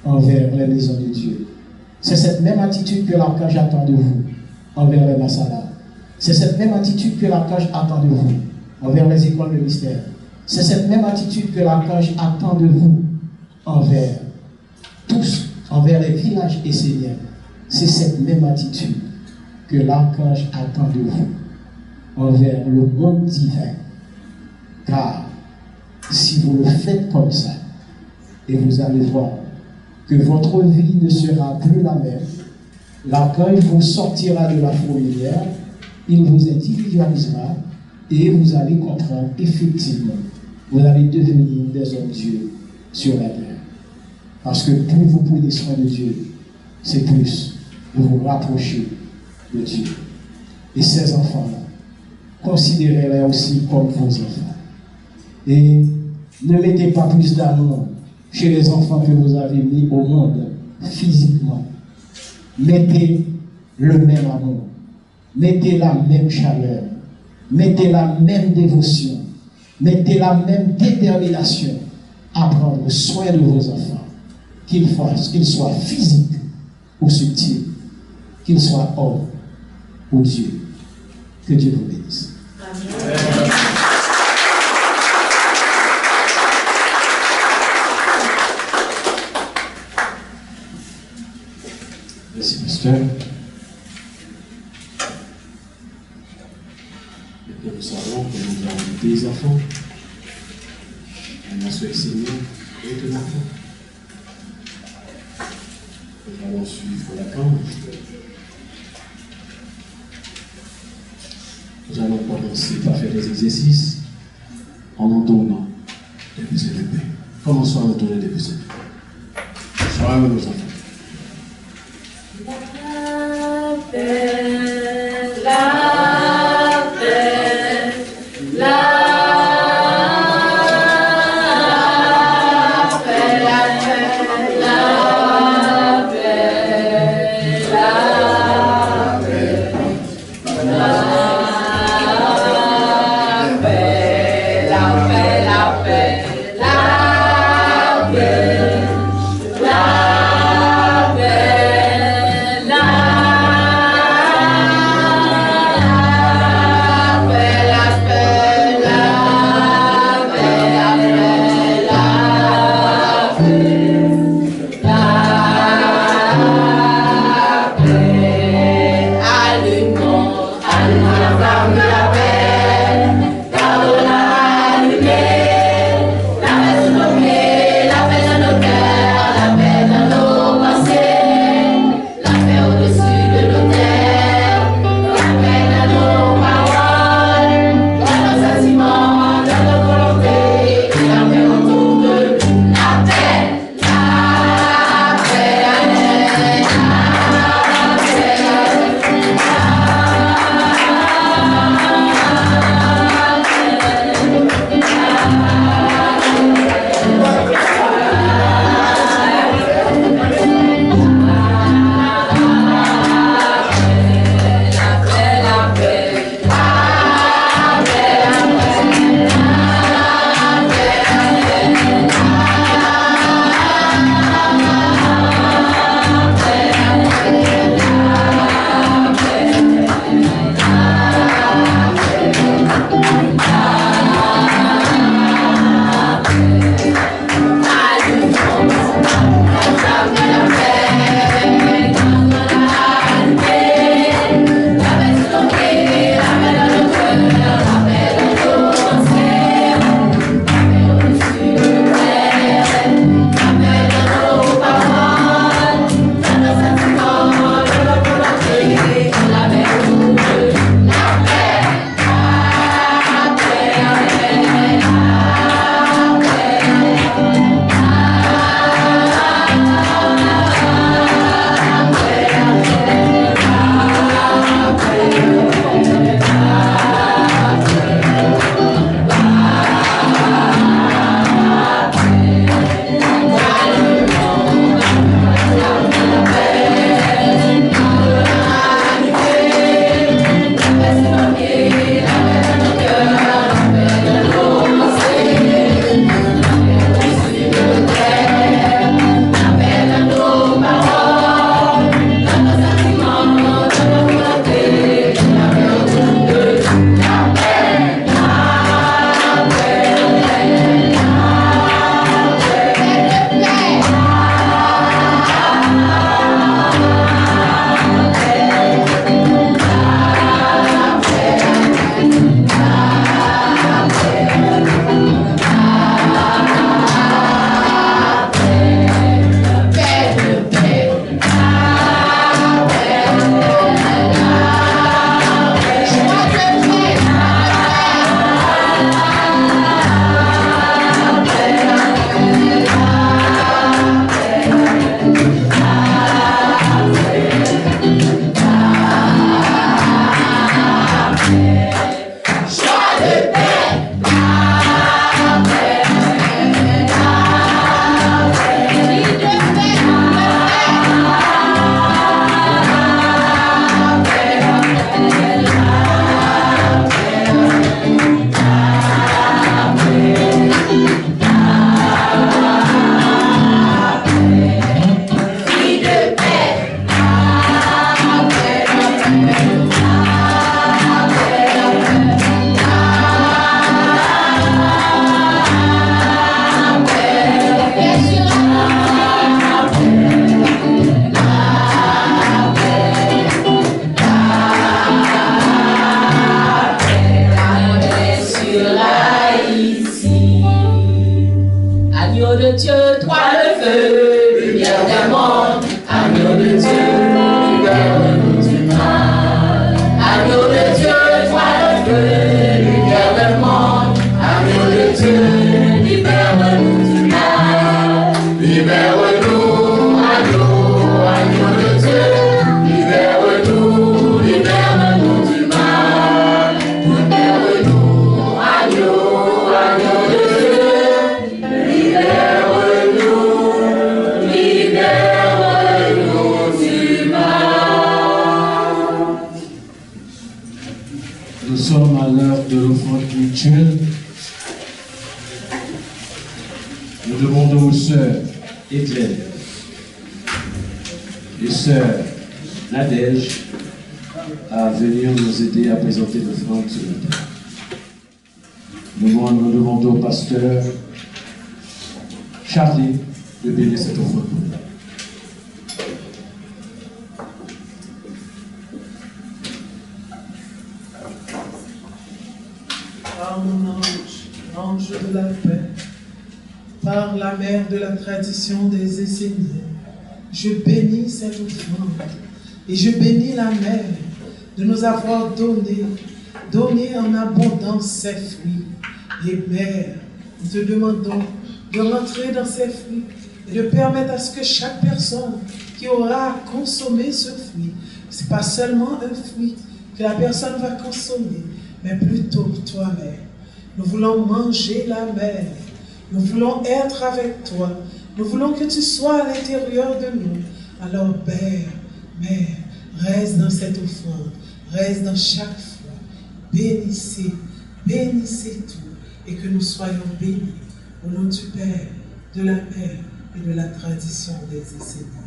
envers les maisons de Dieu. C'est cette même attitude que l'archange attend de vous envers les massalas. C'est cette même attitude que l'archange attend de vous envers les écoles de mystère. C'est cette même attitude que l'archange attend de vous envers tous, envers les villages esséniens. C'est cette même attitude que l'archange attend de vous envers le monde divin. Car si vous le faites comme ça, et vous allez voir que votre vie ne sera plus la même, l'archange vous sortira de la fourmilière, il vous individualisera, et vous allez comprendre effectivement, vous allez devenir des hommes-dieu sur la terre. Parce que plus vous prenez soin de Dieu, c'est plus vous vous rapprochez de Dieu. Et ces enfants-là, considérez-les aussi comme vos enfants. Et ne mettez pas plus d'amour chez les enfants que vous avez mis au monde physiquement. Mettez le même amour, mettez la même chaleur, mettez la même dévotion, mettez la même détermination à prendre soin de vos enfants, qu'ils soient physiques ou subtils, qu'ils soient hommes ou Dieu. Que Dieu vous bénisse. Amen. Merci, pasteur. Maintenant, nous savons que nous avons des enfants. On a souhaité Seigneur et un enfant. Nous allons suivre la cause. Nous allons commencer par faire des exercices en nous donnant des poussées de paix. Commençons à nous donner des poussées de paix. Soyons nos enfants. La paix, la paix, la la spirituelle. Nous demandons aux sœurs Éclair et sœurs Nadège à venir nous aider à présenter l'offrande sur la terre. Nous demandons au pasteur Charlie de bénir cette offrande. Par mon ange de la paix, par la mère de la tradition des Esséniens, je bénis cette offrande et je bénis la mère de nous avoir donné en abondance ses fruits. Et Mère, nous te demandons de rentrer dans ces fruits et de permettre à ce que chaque personne qui aura consommé ce fruit, ce n'est pas seulement un fruit que la personne va consommer, mais plutôt toi, Mère. Nous voulons manger la mer. Nous voulons être avec toi. Nous voulons que tu sois à l'intérieur de nous. Alors, Père, Mère, reste dans cette offrande. Reste dans chaque foi. Bénissez tout. Et que nous soyons bénis. Au nom du Père, de la Mère et de la tradition des Esséniens.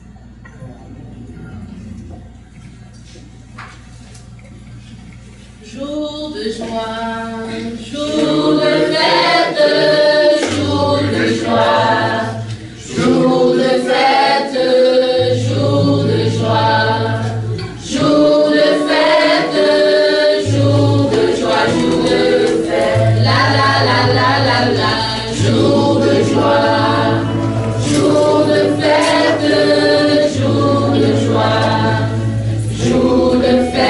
Jour de joie, jour de fête, jour de joie, jour de fête, jour de joie, jour de fête, jour de joie, jour de fête, la la la la la la, jour de joie, jour de fête, jour de joie, jour de fête.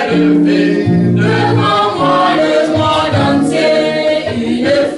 Devant moi le monde entier, une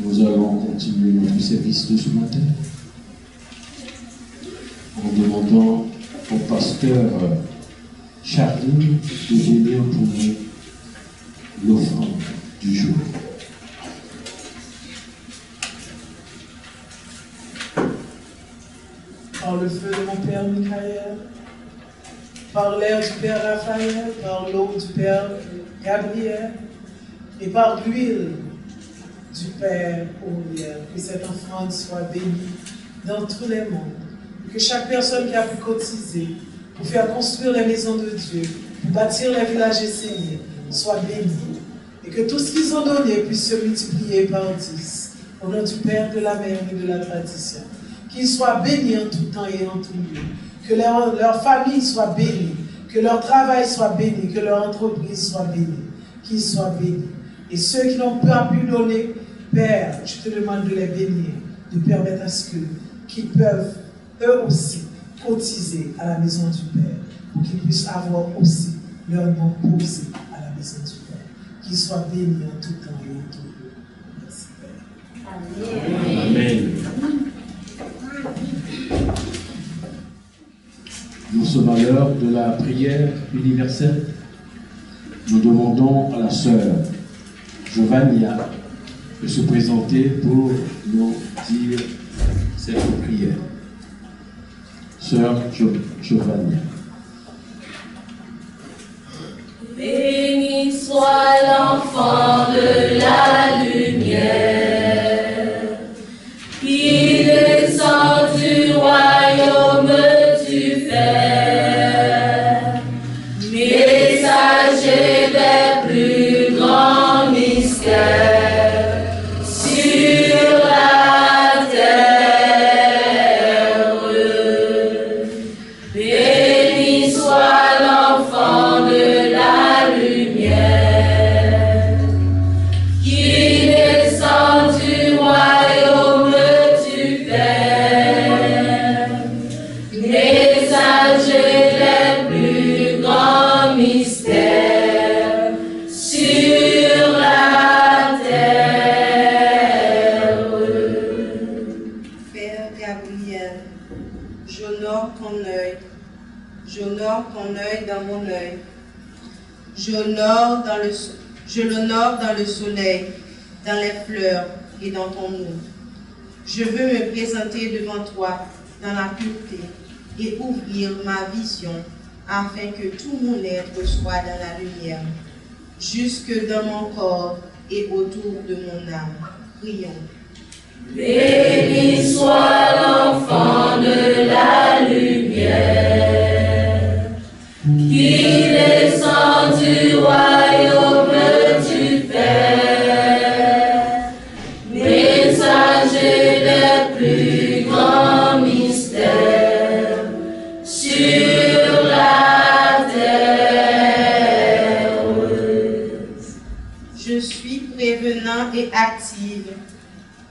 Nous allons continuer notre service de ce matin en demandant au pasteur Charline de venir pour nous l'offrande du jour. Par le feu de mon Père Michael, par l'air du Père Raphaël, par l'eau du Père Gabriel et par l'huile du Père Uriel, que cette offrande soit bénie dans tous les mondes. Que chaque personne qui a pu cotiser pour faire construire les maisons de Dieu, pour bâtir les villages enseignés, soit bénie. Et que tout ce qu'ils ont donné puisse se multiplier par 10. Au nom du Père, de la Mère et de la tradition. Qu'ils soient bénis en tout temps et en tout lieu. Que leur famille soit bénie. Que leur travail soit béni. Que leur entreprise soit bénie. Qu'ils soient bénis. Et ceux qui n'ont pas pu donner, Père, je te demande de les bénir, de permettre à ce qu'ils peuvent eux aussi cotiser à la maison du Père, pour qu'ils puissent avoir aussi leur nom posé à la maison du Père. Qu'ils soient bénis en tout temps et en tout lieu. Merci Père. Amen. Nous sommes à l'heure de la prière universelle. Nous demandons à la sœur Giovannia de se présenter pour nous dire cette prière. Sœur Giovannia. Béni soit l'enfant de la lumière, qui descend du royaume du Père, messager des plus grands mystères sur la terre. Béni soit l'enfant de la lumière, qui descend du royaume du Père, messager des plus grands mystères sur la terre. Père Gabriel, j'honore ton œil dans mon œil. Je l'honore dans le soleil, dans les fleurs et dans ton nom. Je veux me présenter devant toi dans la pureté et ouvrir ma vision afin que tout mon être soit dans la lumière, jusque dans mon corps et autour de mon âme. Prions. Béni soit l'enfant de la lumière, qui descend du royaume du Père, messager des plus grands mystères sur la terre. Je suis prévenant et active.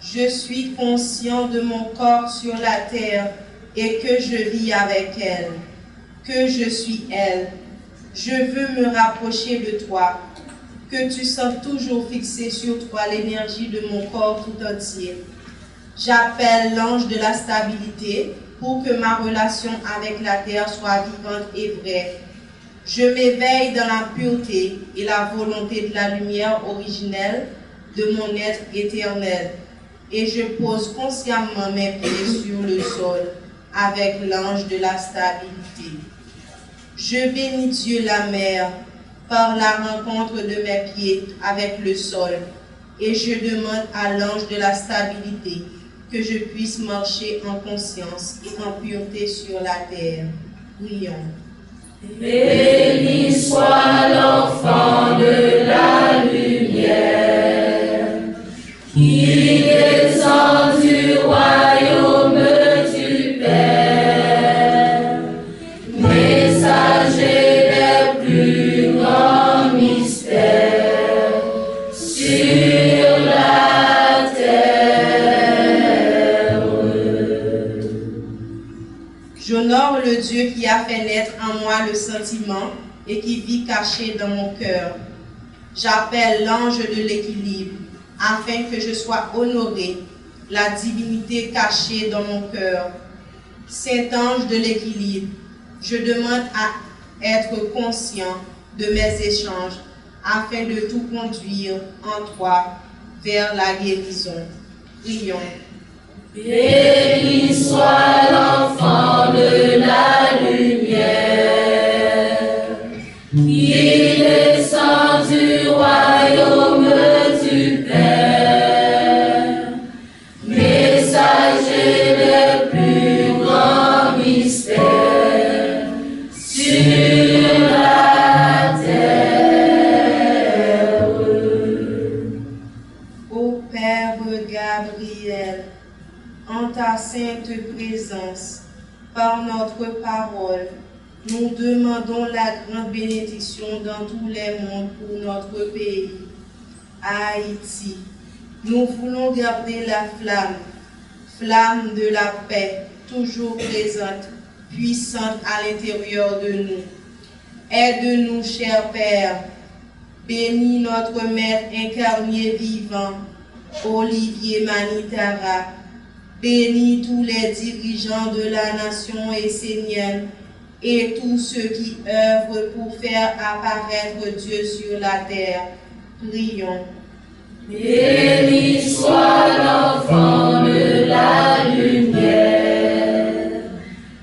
Je suis conscient de mon corps sur la terre et que je vis avec elle, que je suis elle. Je veux me rapprocher de toi, que tu sens toujours fixé sur toi l'énergie de mon corps tout entier. J'appelle l'ange de la stabilité pour que ma relation avec la terre soit vivante et vraie. Je m'éveille dans la pureté et la volonté de la lumière originelle de mon être éternel. Et je pose consciemment mes pieds sur le sol avec l'ange de la stabilité. Je bénis Dieu la mer par la rencontre de mes pieds avec le sol. Et je demande à l'ange de la stabilité que je puisse marcher en conscience et en pureté sur la terre. Prions. Béni soit l'enfant de la lumière, qui descend du royaume du Père, messager des plus grands mystères sur la terre. J'honore le Dieu qui a fait naître en moi le sentiment et qui vit caché dans mon cœur. J'appelle l'ange de l'équilibre afin que je sois honoré, la divinité cachée dans mon cœur. Saint-Ange de l'équilibre, je demande à être conscient de mes échanges, afin de tout conduire en toi vers la guérison. Prions. Béni soit l'enfant de la lumière, qui descend du royaume du Père, messager des plus grands mystères sur la terre. Ô Père Gabriel, en ta sainte présence, par notre parole, nous demandons la grande bénédiction dans tous les mondes pour notre pays, Haïti. Nous voulons garder la flamme de la paix, toujours présente, puissante à l'intérieur de nous. Aide-nous, cher Père. Bénis notre Maître incarné vivant, Olivier Manitara. Bénis tous les dirigeants de la nation essénienne et tous ceux qui œuvrent pour faire apparaître Dieu sur la terre. Prions. Béni soit l'enfant de la lumière,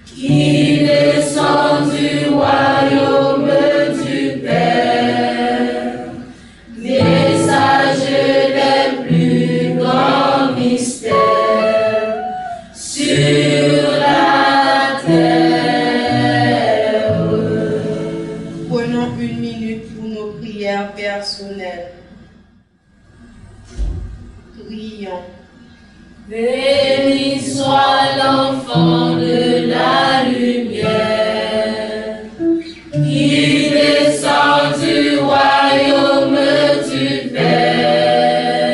qui descend du royaume du Père, messager des plus grands mystères sur la terre. Prenons une minute pour nos prières personnelles. Prions. Béni soit l'enfant de la lumière, qui descend du royaume du Père,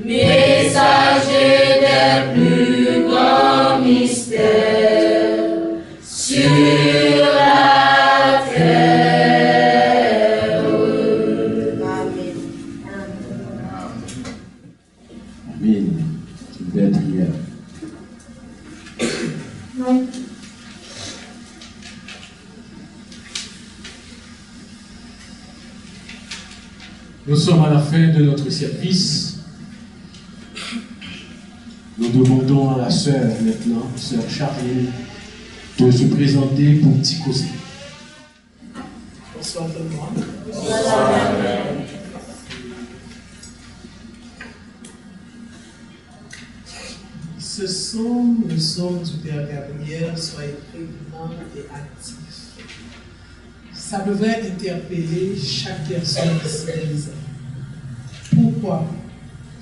messager des plus grands mystères sur la terre. Amen. Amen. Une belle prière. Nous sommes à la fin de notre service. Nous demandons à la sœur maintenant, sœur Charline, de se présenter pour petit causer. Bonsoir tout le monde. Ce psaume, le psaume du Père Gabriel, soyez prévenant et actif. Ça devrait interpeller chaque personne ici présente. Pourquoi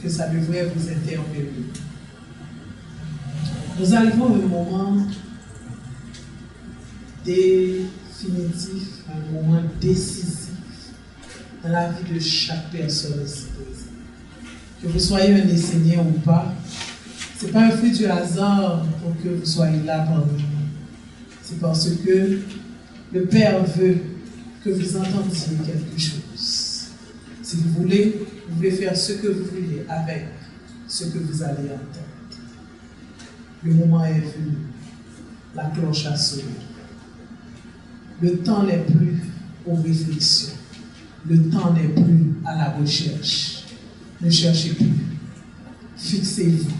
que ça devrait vous interpeller? Nous arrivons à un moment définitif, un moment décisif dans la vie de chaque personne ici présente. Que vous soyez un Essénien ou pas, ce n'est pas un fruit du hasard pour que vous soyez là parmi nous. C'est parce que le Père veut que vous entendiez quelque chose. Si vous voulez, vous pouvez faire ce que vous voulez avec ce que vous allez entendre. Le moment est venu. La cloche a sonné. Le temps n'est plus aux réflexions. Le temps n'est plus à la recherche. Ne cherchez plus. Fixez-vous.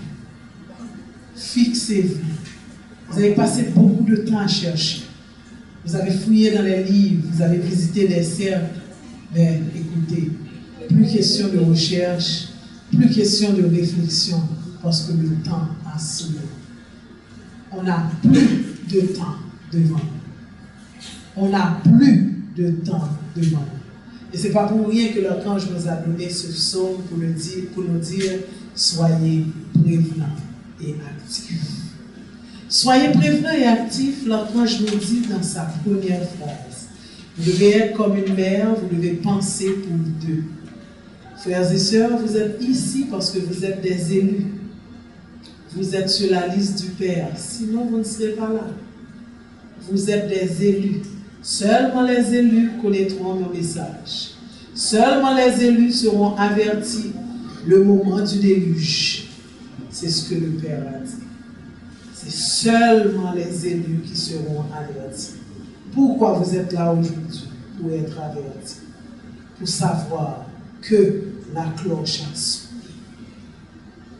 Fixez-vous. Vous avez passé beaucoup de temps à chercher. Vous avez fouillé dans les livres, vous avez visité des cercles. Mais écoutez, plus question de recherche, plus question de réflexion, parce que le temps a sonné. On n'a plus de temps devant nous. On n'a plus de temps devant nous. Et ce n'est pas pour rien que l'archange nous a donné ce psaume pour nous dire soyez prévenants et actifs. Soyez prévenants et actifs, l'archange nous dit dans sa première phrase. Vous devez être comme une mère, vous devez penser pour deux. Frères et sœurs, vous êtes ici parce que vous êtes des élus. Vous êtes sur la liste du Père, sinon vous ne serez pas là. Vous êtes des élus. Seulement les élus connaîtront nos messages. Seulement les élus seront avertis le moment du déluge. C'est ce que le Père a dit. C'est seulement les élus qui seront avertis. Pourquoi vous êtes là aujourd'hui? Pour être avertis. Pour savoir que la cloche a sonné.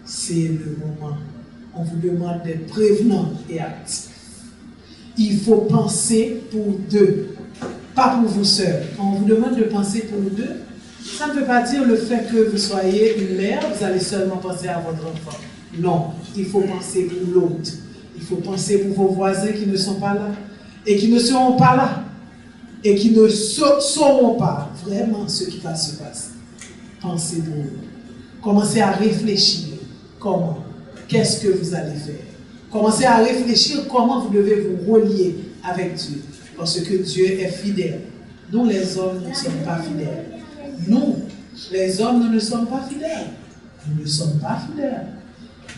C'est le moment. On vous demande d'être prévenant et actif. Il faut penser pour deux, pas pour vous seuls. Quand on vous demande de penser pour deux, ça ne veut pas dire le fait que vous soyez une mère, vous allez seulement penser à votre enfant. Non, il faut penser pour l'autre. Il faut penser pour vos voisins qui ne sont pas là et qui ne seront pas là et qui ne sauront pas vraiment ce qui va se passer. Pensez pour eux. Commencez à réfléchir. Comment? Qu'est-ce que vous allez faire? Commencez à réfléchir comment vous devez vous relier avec Dieu. Parce que Dieu est fidèle. Nous, les hommes, nous ne sommes pas fidèles. Nous, les hommes, nous ne sommes pas fidèles. Nous ne sommes pas fidèles.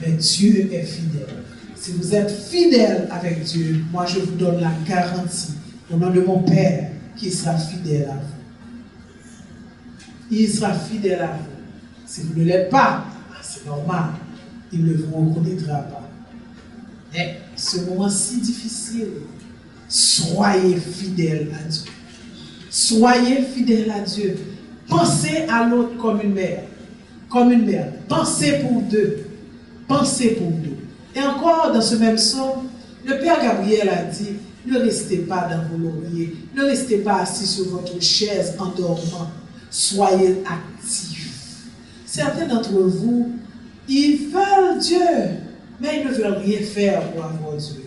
Mais Dieu est fidèle. Si vous êtes fidèle avec Dieu, moi je vous donne la garantie, au nom de mon Père, qu'il sera fidèle à vous. Il sera fidèle à vous. Si vous ne l'êtes pas, c'est normal. Il ne vous reconnaîtra pas. Mais ce moment si difficile, soyez fidèles à Dieu. Soyez fidèles à Dieu. Pensez à l'autre comme une mère. Comme une mère. Pensez pour deux. Pensez pour deux. Et encore dans ce même psaume, le Père Gabriel a dit, ne restez pas dans vos lauriers, ne restez pas assis sur votre chaise en dormant. Soyez actifs. Certains d'entre vous, ils veulent Dieu, mais ils ne veulent rien faire pour avoir Dieu.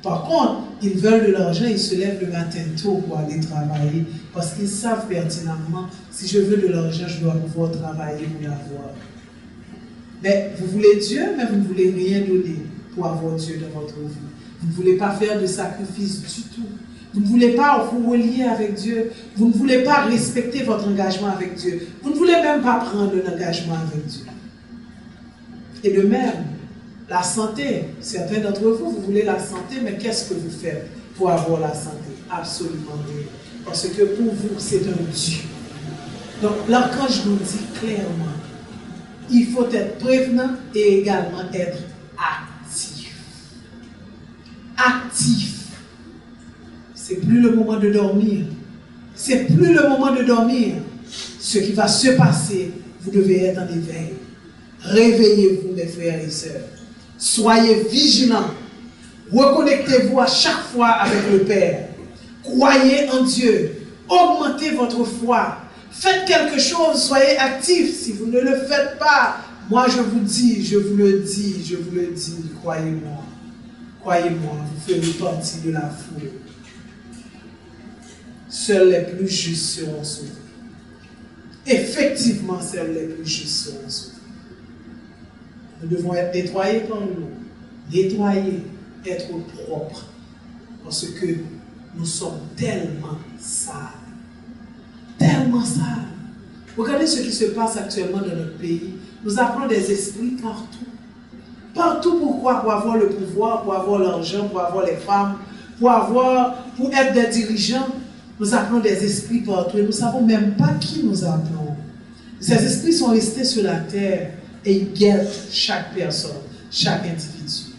Par contre, ils veulent de l'argent, ils se lèvent le matin tôt pour aller travailler, parce qu'ils savent pertinemment, si je veux de l'argent, je dois pouvoir travailler pour l'avoir. Mais vous voulez Dieu, mais vous ne voulez rien donner pour avoir Dieu dans votre vie. Vous ne voulez pas faire de sacrifice du tout. Vous ne voulez pas vous relier avec Dieu. Vous ne voulez pas respecter votre engagement avec Dieu. Vous ne voulez même pas prendre un engagement avec Dieu. Et de même, la santé. Certains d'entre vous, vous voulez la santé, mais qu'est-ce que vous faites pour avoir la santé? Absolument rien. Parce que pour vous, c'est un Dieu. Donc, l'archange nous dit clairement, il faut être prévenant et également être actif. Actif. C'est plus le moment de dormir. C'est plus le moment de dormir. Ce qui va se passer, vous devez être en éveil. Réveillez-vous, mes frères et sœurs. Soyez vigilants. Reconnectez-vous à chaque fois avec le Père. Croyez en Dieu. Augmentez votre foi. Faites quelque chose, soyez actifs. Si vous ne le faites pas, moi je vous dis, je vous le dis, je vous le dis, croyez-moi. Croyez-moi, vous ferez partie de la foule. Seuls les plus justes seront sauvés. Effectivement, seuls les plus justes seront sauvés. Nous devons être nettoyés par l'eau. Nettoyés, être propres. Parce que nous sommes tellement sales. Tellement sales. Regardez ce qui se passe actuellement dans notre pays. Nous avons des esprits partout. Partout, pourquoi? Pour avoir le pouvoir, pour avoir l'argent, pour avoir les femmes, pour être des dirigeants. Nous appelons des esprits partout et nous ne savons même pas qui nous appelons. Ces esprits sont restés sur la terre et ils guettent chaque personne, chaque individu.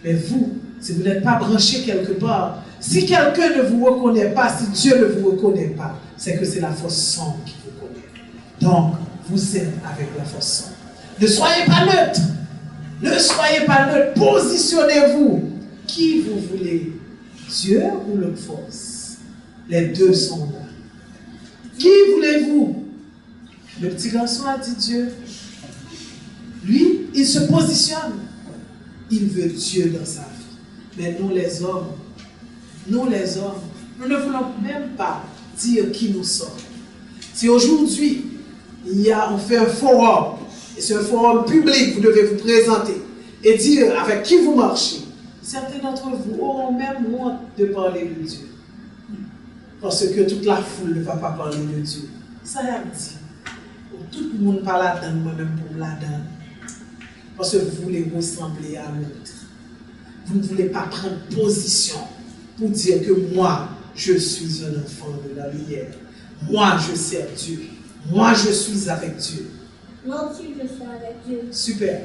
Mais vous, si vous n'êtes pas branché quelque part, si quelqu'un ne vous reconnaît pas, si Dieu ne vous reconnaît pas, c'est que c'est la force sombre qui vous connaît. Donc, vous êtes avec la force sombre. Ne soyez pas neutre. Ne soyez pas neutre. Positionnez-vous. Qui vous voulez? Dieu ou l'autre force? Les deux sont là. Qui voulez-vous? Le petit garçon a dit Dieu. Lui, il se positionne. Il veut Dieu dans sa vie. Mais nous les hommes, nous ne voulons même pas dire qui nous sommes. Si aujourd'hui, on fait un forum, et c'est un forum public, vous devez vous présenter et dire avec qui vous marchez, certains d'entre vous auront même honte de parler de Dieu. Parce que toute la foule ne va pas parler de Dieu. Ça y a dit. Tout le monde parle là-dedans, moi-même pour là-dedans. Parce que vous voulez ressembler à l'autre. Vous ne voulez pas prendre position pour dire que moi, je suis un enfant de la lumière. Moi, je sers Dieu. Moi, je suis avec Dieu. Moi aussi, je suis avec Dieu. Super.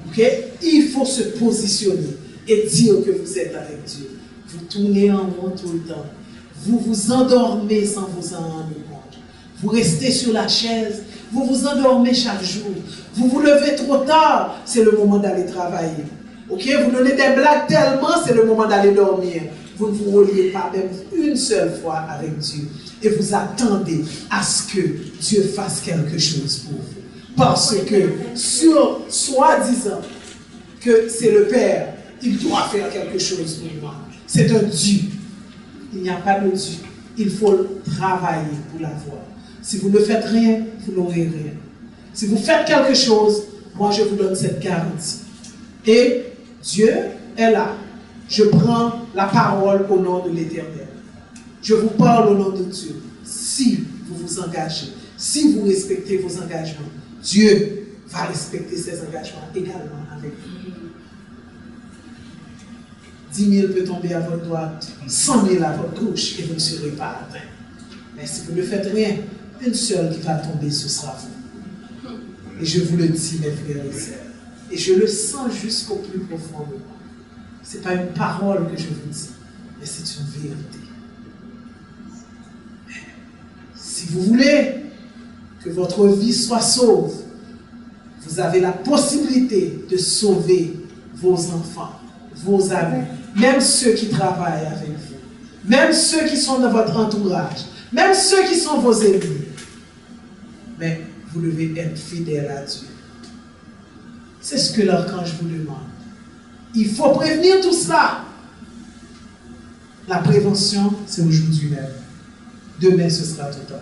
Ok? Il faut se positionner et dire que vous êtes avec Dieu. Vous tournez en rond tout le temps. Vous vous endormez sans vous en rendre compte. Vous restez sur la chaise. Vous vous endormez chaque jour. Vous vous levez trop tard. C'est le moment d'aller travailler. Ok? Vous donnez des blagues tellement, c'est le moment d'aller dormir. Vous ne vous reliez pas même une seule fois avec Dieu. Et vous attendez à ce que Dieu fasse quelque chose pour vous. Parce que, soi-disant que c'est le Père, il doit faire quelque chose pour moi. C'est un Dieu. Il n'y a pas de Dieu. Il faut travailler pour l'avoir. Si vous ne faites rien, vous n'aurez rien. Si vous faites quelque chose, moi je vous donne cette garantie. Et Dieu est là. Je prends la parole au nom de l'Éternel. Je vous parle au nom de Dieu. Si vous vous engagez, si vous respectez vos engagements, Dieu va respecter ses engagements également avec vous. 10 000 peut tomber à votre droite, 100 000 à votre gauche et vous ne serez pas atteints. Mais si vous ne faites rien, une seule qui va tomber, ce sera vous. Et je vous le dis, mes frères et sœurs, et je le sens jusqu'au plus profond de moi. Ce n'est pas une parole que je vous dis, mais c'est une vérité. Si vous voulez que votre vie soit sauve, vous avez la possibilité de sauver vos enfants, vos amis, même ceux qui travaillent avec vous, même ceux qui sont dans votre entourage, même ceux qui sont vos ennemis. Mais vous devez être fidèle à Dieu. C'est ce que l'archange vous demande. Il faut prévenir tout cela. La prévention, c'est aujourd'hui même. Demain, ce sera trop tard.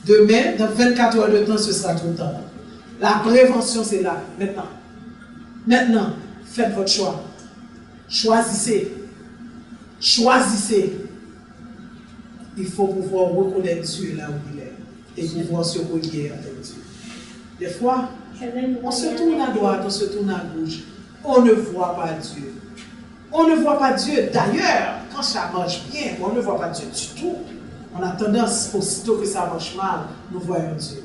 Demain, dans 24 heures de temps, ce sera trop tard. La prévention, c'est là, maintenant. Maintenant, faites votre choix. Choisissez. Choisissez. Il faut pouvoir reconnaître Dieu là où il est et pouvoir se relier avec Dieu. Des fois, on se tourne à droite, on se tourne à gauche. On ne voit pas Dieu. On ne voit pas Dieu. D'ailleurs, quand ça marche bien, on ne voit pas Dieu du tout. On a tendance, aussitôt que ça marche mal, nous voyons Dieu.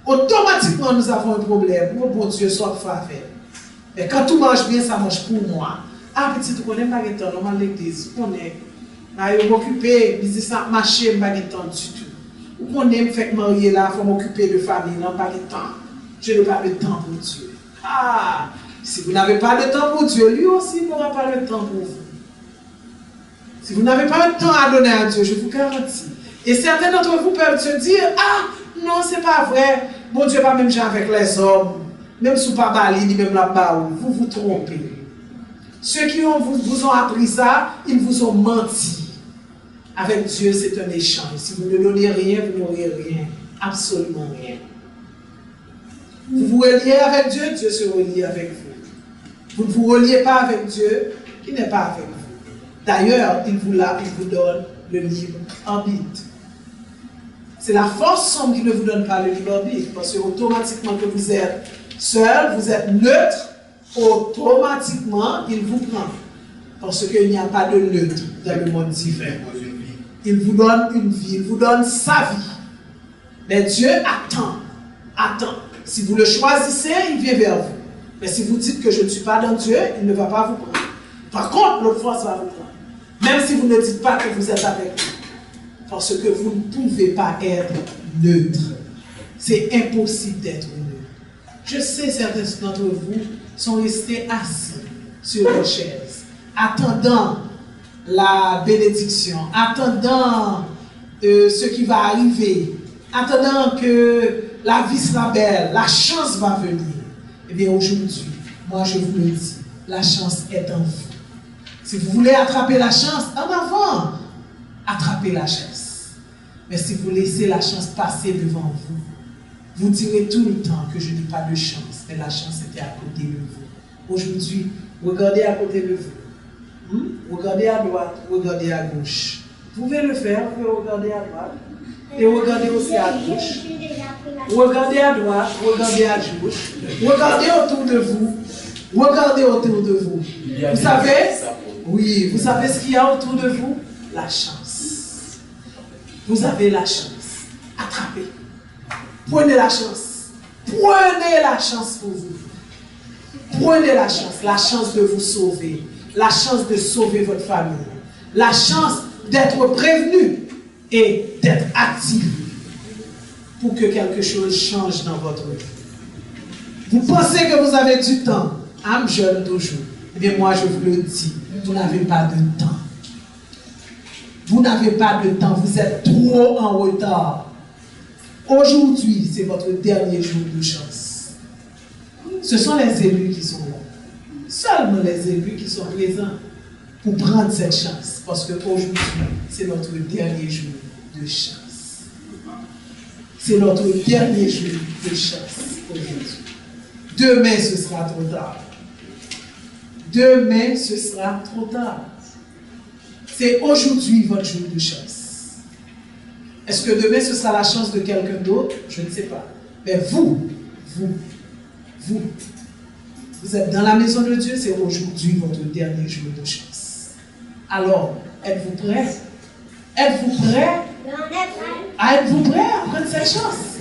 Automatiquement, nous avons un problème. Oh bon Dieu, soit fait. Et quand tout marche bien, ça marche pour moi. Ah, petit, tu connais pas le temps, on va à l'église. On est. Je m'occuper, je dis ça, marcher, je n'ai pas le temps du tout. Ou on aime faire marier là, il faut m'occuper de famille, je n'ai pas le temps. Je n'ai pas le temps pour Dieu. Ah, si vous n'avez pas le temps pour Dieu, lui aussi n'aura pas le temps pour vous. Si vous n'avez pas le temps à donner à Dieu, je vous garantis. Et certains d'entre vous peuvent se dire, ah, non, c'est pas vrai. Bon Dieu, pas même gens avec les hommes. Même sous pas bali, ni même là-bas, vous vous trompez. Ceux qui vous ont appris ça, ils vous ont menti. Avec Dieu, c'est un échange. Si vous ne donnez rien, vous n'aurez rien. Absolument rien. Vous vous reliez avec Dieu, Dieu se relie avec vous. Vous ne vous reliez pas avec Dieu, il n'est pas avec vous. D'ailleurs, il vous donne le libre arbitre. C'est la force sombre qui ne vous donne pas le libre arbitre. Parce que automatiquement que vous êtes seul, vous êtes neutre, automatiquement, il vous prend. Parce qu'il n'y a pas de neutre dans le monde divin. Il vous donne une vie, il vous donne sa vie. Mais Dieu attend. Si vous le choisissez, il vient vers vous. Mais si vous dites que je ne suis pas dans Dieu, il ne va pas vous prendre. Par contre, l'autre force va vous prendre. Même si vous ne dites pas que vous êtes avec lui. Parce que vous ne pouvez pas être neutre. C'est impossible d'être neutre. Je sais, certains d'entre vous sont restés assis sur leur chaise, attendant la bénédiction, attendant ce qui va arriver, attendant que la vie sera belle, la chance va venir. Eh bien aujourd'hui, moi je vous le dis, la chance est en vous. Si vous voulez attraper la chance, en avant, attrapez la chance. Mais si vous laissez la chance passer devant vous, vous direz tout le temps que je n'ai pas de chance, mais la chance était à côté de vous. Aujourd'hui, regardez à côté de vous. Regardez à droite, regardez à gauche. Vous pouvez le faire, vous pouvez regarder à droite. Et regardez aussi à gauche. Regardez à droite, regardez à gauche. Regardez autour de vous. Regardez autour de vous. Vous savez, oui, vous savez ce qu'il y a autour de vous? La chance. Vous avez la chance. Attrapez. Prenez la chance. Prenez la chance pour vous. Prenez la chance de vous sauver, la chance de sauver votre famille, la chance d'être prévenu et d'être actif pour que quelque chose change dans votre vie. Vous pensez que vous avez du temps, âme jeune toujours. Eh bien moi je vous le dis, vous n'avez pas de temps. Vous n'avez pas de temps, vous êtes trop en retard. Aujourd'hui, c'est votre dernier jour de chance. Ce sont les élus qui sont là. Seulement les élus qui sont présents pour prendre cette chance. Parce qu'aujourd'hui, c'est notre dernier jour de chance. C'est notre dernier jour de chance aujourd'hui. Demain, ce sera trop tard. Demain, ce sera trop tard. C'est aujourd'hui votre jour de chance. Est-ce que demain, ce sera la chance de quelqu'un d'autre? Je ne sais pas. Mais vous êtes dans la maison de Dieu, c'est aujourd'hui votre dernier jour de chance. Alors, êtes-vous prêts? Êtes-vous prêts? Êtes-vous prêts à prendre cette chance?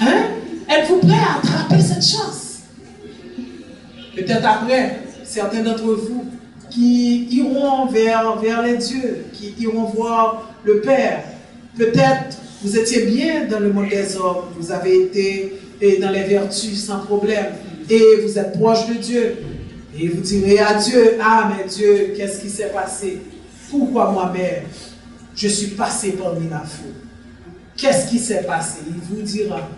Hein? Êtes-vous prêts à attraper cette chance? Peut-être après, certains d'entre vous qui iront vers les dieux, qui iront voir le Père. Peut-être vous étiez bien dans le monde des hommes, vous avez été dans les vertus sans problème, et vous êtes proche de Dieu. Et vous direz à Dieu, ah mais Dieu, qu'est-ce qui s'est passé? Pourquoi moi-même, je suis passé parmi la foule? Qu'est-ce qui s'est passé? Il vous dira,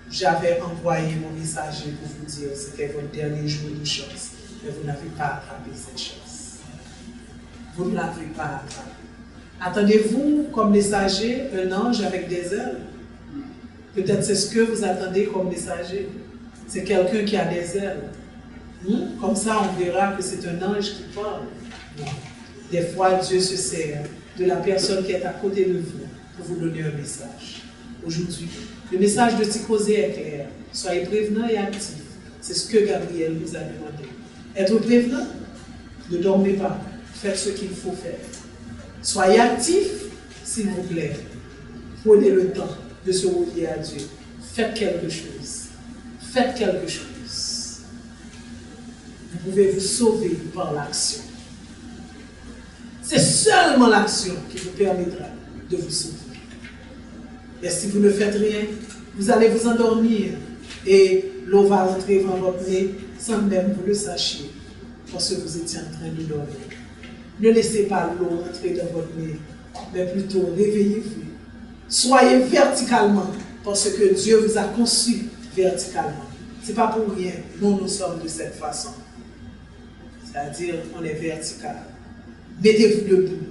j'avais envoyé mon messager pour vous dire, c'était votre dernier jour de chance, mais vous n'avez pas attrapé cette chance. Vous ne l'avez pas attrapé. Attendez-vous comme messager un ange avec des ailes? Peut-être c'est ce que vous attendez comme messager. C'est quelqu'un qui a des ailes. Comme ça, on verra que c'est un ange qui parle. Des fois, Dieu se sert de la personne qui est à côté de vous pour vous donner un message. Aujourd'hui, le message de Ticosé est clair. Soyez prévenants et actifs. C'est ce que Gabriel vous a demandé. Être prévenant, ne dormez pas. Faites ce qu'il faut faire. Soyez actifs, s'il vous plaît. Prenez le temps de se relier à Dieu. Faites quelque chose. Faites quelque chose. Vous pouvez vous sauver par l'action. C'est seulement l'action qui vous permettra de vous sauver. Et si vous ne faites rien, vous allez vous endormir et l'eau va rentrer dans votre nez sans même vous le sachiez, parce que vous étiez en train de dormir. Ne laissez pas l'eau rentrer dans votre nez, mais plutôt réveillez-vous. Soyez verticalement, parce que Dieu vous a conçu verticalement. Ce n'est pas pour rien, nous sommes de cette façon. C'est-à-dire, on est vertical. Mettez-vous debout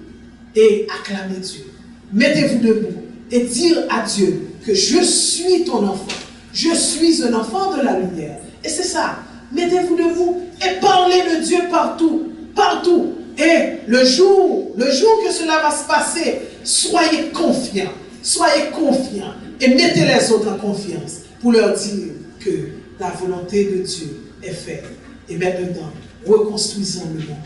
et acclamez Dieu. Mettez-vous debout et dire à Dieu que je suis ton enfant. Je suis un enfant de la lumière. Et c'est ça. Mettez-vous debout et parlez de Dieu partout. Partout. Et le jour que cela va se passer, soyez confiants. Soyez confiants. Et mettez les autres en confiance pour leur dire que la volonté de Dieu est faite. Et maintenant, reconstruisons le monde.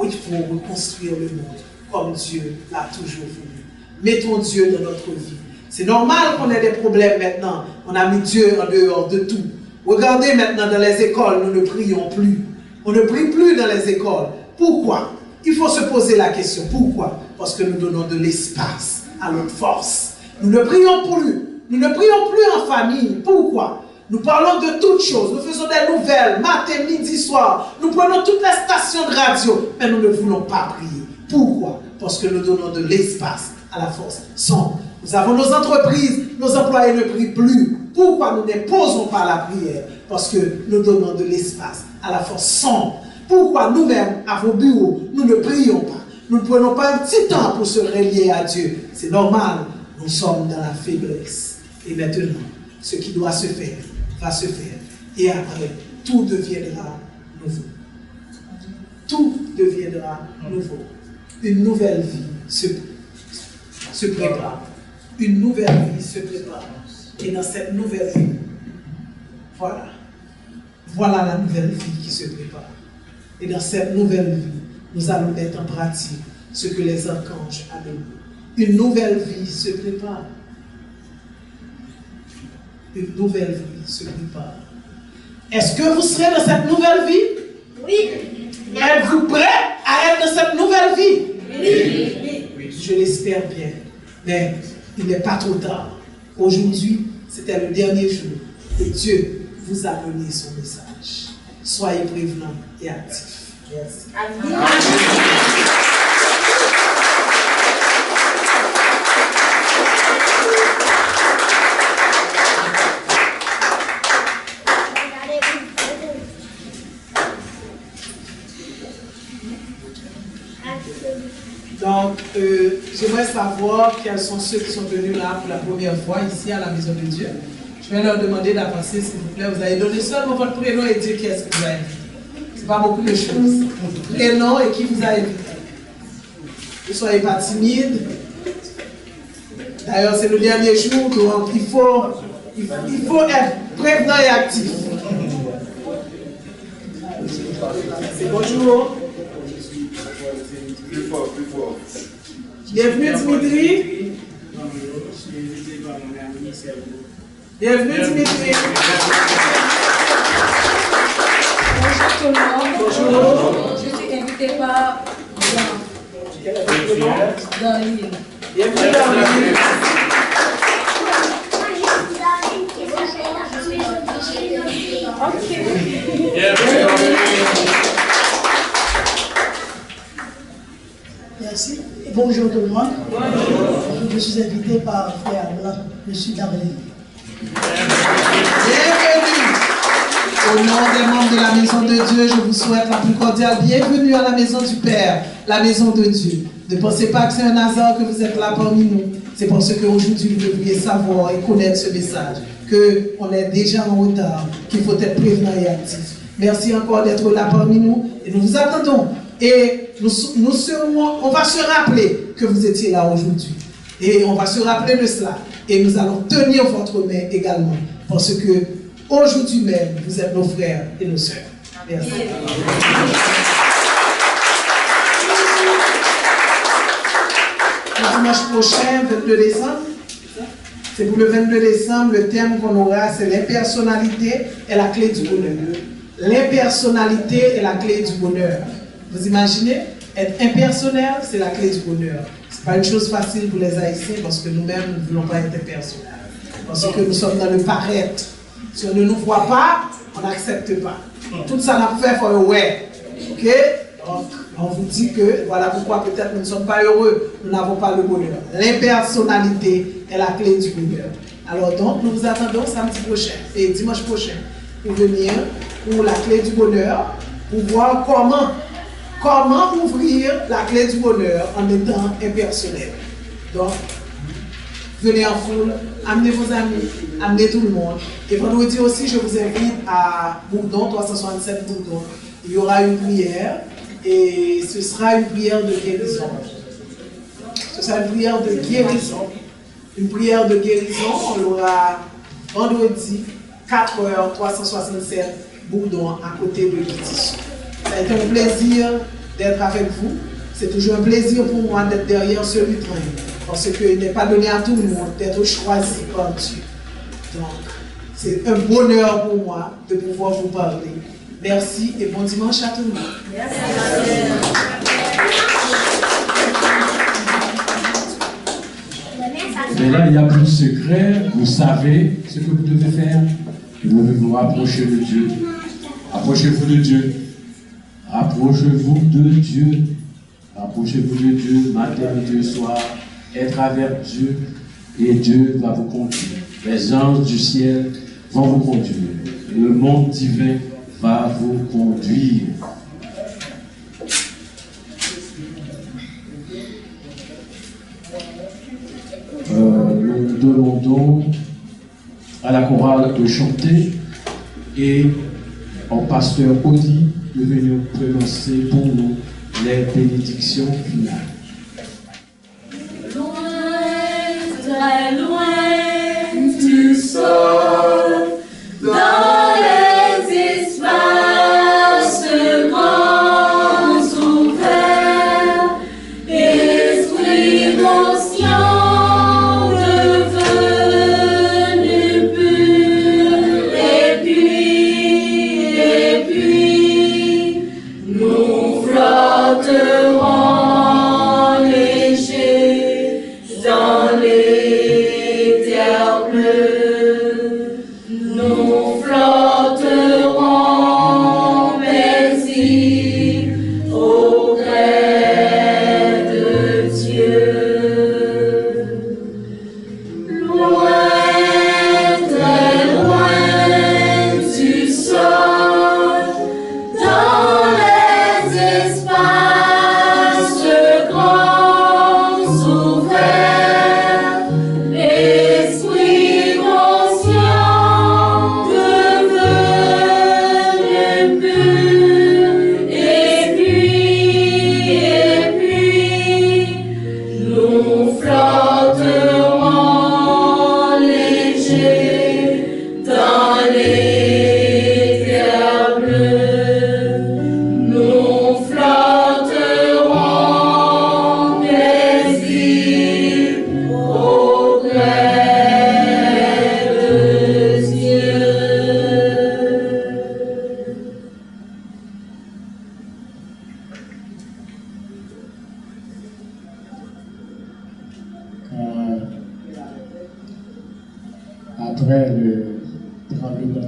Il faut reconstruire le monde comme Dieu l'a toujours voulu. Mettons Dieu dans notre vie. C'est normal qu'on ait des problèmes maintenant. On a mis Dieu en dehors de tout. Regardez maintenant dans les écoles, nous ne prions plus. On ne prie plus dans les écoles. Pourquoi? Il faut se poser la question. Pourquoi? Parce que nous donnons de l'espace à notre force. Nous ne prions plus. Nous ne prions plus en famille. Pourquoi? Nous parlons de toutes choses. Nous faisons des nouvelles, matin, midi, soir. Nous prenons toutes les stations de radio. Mais nous ne voulons pas prier. Pourquoi? Parce que nous donnons de l'espace à la force. Nous avons nos entreprises, nos employés ne prient plus. Pourquoi nous n'imposons pas la prière? Parce que nous donnons de l'espace à la force sombre. Pourquoi nous-mêmes, à vos bureaux, nous ne prions pas? Nous ne prenons pas un petit temps pour se relier à Dieu. C'est normal, nous sommes dans la faiblesse. Et maintenant, ce qui doit se faire, va se faire. Et après, tout deviendra nouveau. Tout deviendra nouveau. Une nouvelle vie se prépare. Une nouvelle vie se prépare. Et dans cette nouvelle vie, voilà la nouvelle vie qui se prépare. Et dans cette nouvelle vie, nous allons mettre en pratique ce que les archanges ont donné. Une nouvelle vie se prépare. une nouvelle vie se prépare. Est-ce que vous serez dans cette nouvelle vie? Oui. Êtes-vous prêts à être dans cette nouvelle vie? Oui. Je l'espère bien. Mais il n'est pas trop tard. Aujourd'hui, c'était le dernier jour. Et Dieu vous a donné son message. Soyez prévenants et actifs. Merci. Amen. Donc, j'aimerais savoir quels sont ceux qui sont venus là pour la première fois ici à la Maison de Dieu. Je vais leur demander d'avancer, s'il vous plaît. Vous allez donner seulement votre prénom et dire qui est-ce que vous avez invité. Ce n'est pas beaucoup de choses. Prénom et qui vous a invité. Ne soyez pas timide. D'ailleurs, c'est le dernier jour, donc il faut être prévenant et actif. C'est bonjour. Plus fort. Bienvenue Dimitri. Bienvenue Dimitri. Bonjour tout le monde. Bonjour. Je suis invitée par dans l'île. Bienvenue dans l'île. Merci. Et bonjour tout le monde. Je suis invité par Frère Blanc, je suis d'Arlénie. Bienvenue. Au nom des membres de la Maison de Dieu, je vous souhaite la plus cordiale bienvenue à la Maison du Père, la Maison de Dieu. Ne pensez pas que c'est un hasard que vous êtes là parmi nous. C'est parce qu'aujourd'hui, vous devriez savoir et connaître ce message, qu'on est déjà en retard, qu'il faut être prévenant et actif. Merci encore d'être là parmi nous et nous vous attendons. Et on va se rappeler que vous étiez là aujourd'hui. Et on va se rappeler de cela. Et nous allons tenir votre main également. Parce que aujourd'hui même, vous êtes nos frères et nos sœurs. Merci. Le dimanche prochain, 22 décembre, c'est pour le 22 décembre, le thème qu'on aura, c'est l'impersonnalité et la clé du bonheur. L'impersonnalité est la clé du bonheur. Vous imaginez? Être impersonnel, c'est la clé du bonheur. Ce n'est pas une chose facile pour les Haïtiens parce que nous-mêmes, nous ne voulons pas être impersonnels. Parce que nous sommes dans le paraître. Si on ne nous voit pas, on n'accepte pas. Tout ça n'a pas fait pour ouais. Ok? Donc, on vous dit que voilà pourquoi peut-être nous ne sommes pas heureux, nous n'avons pas le bonheur. L'impersonnalité est la clé du bonheur. Alors donc, nous vous attendons samedi prochain et dimanche prochain pour venir pour la clé du bonheur, pour voir comment ouvrir la clé du bonheur en étant impersonnel. Donc, venez en foule, amenez vos amis, amenez tout le monde. Et vendredi aussi, je vous invite à Bourdon, 367 Bourdon. Il y aura une prière et ce sera une prière de guérison. Ce sera une prière de guérison. Une prière de guérison, on l'aura vendredi, 4h, 367 Bourdon, à côté de l'Édition. Ça a été un plaisir d'être avec vous. C'est toujours un plaisir pour moi d'être derrière ce lutrin. Parce qu'il n'est pas donné à tout le monde d'être choisi par Dieu. Donc, c'est un bonheur pour moi de pouvoir vous parler. Merci et bon dimanche à tout le monde. Merci. Mais là, il n'y a plus de secret. Vous savez ce que vous devez faire. Vous devez vous rapprocher de Dieu. Approchez-vous de Dieu. Approchez-vous de Dieu. Approchez-vous de Dieu matin, Dieu, soir. Être avec Dieu. Et Dieu va vous conduire. Les anges du ciel vont vous conduire. Et le monde divin va vous conduire. Nous demandons à la chorale de chanter et au pasteur Audi de venir prononcer pour nous les bénédictions finales. Loin, très loin, tu sors dans les espaces grands ouverts, esprit conscient devenu pur.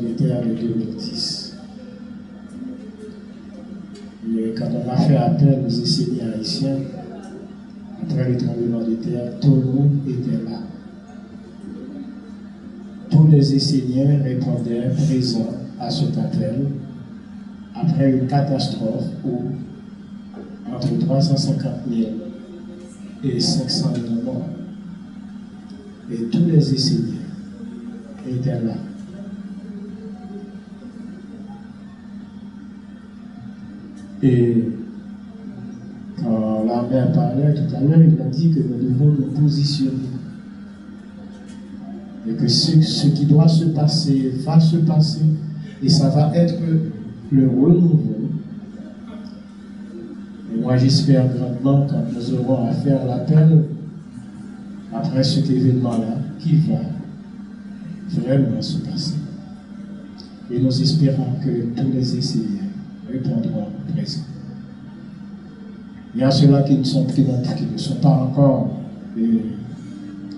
de terre de 2010. Et quand on a fait appel aux enseignants haïtiens, après le tremblement de terre, tout le monde était là. Tous les enseignants répondaient présents à cet appel après une catastrophe où entre 350 000 et 500 000 morts. Et tous les enseignants étaient là. Et quand la mère parlait tout à l'heure, il a dit que nous devons nous positionner. Et que ce qui doit se passer va se passer. Et ça va être le renouveau. Et moi j'espère grandement quand nous aurons à faire l'appel après cet événement-là, qui va vraiment se passer. Et nous espérons que tous les enseignants répondront présents. Il y a ceux-là qui ne sont pas encore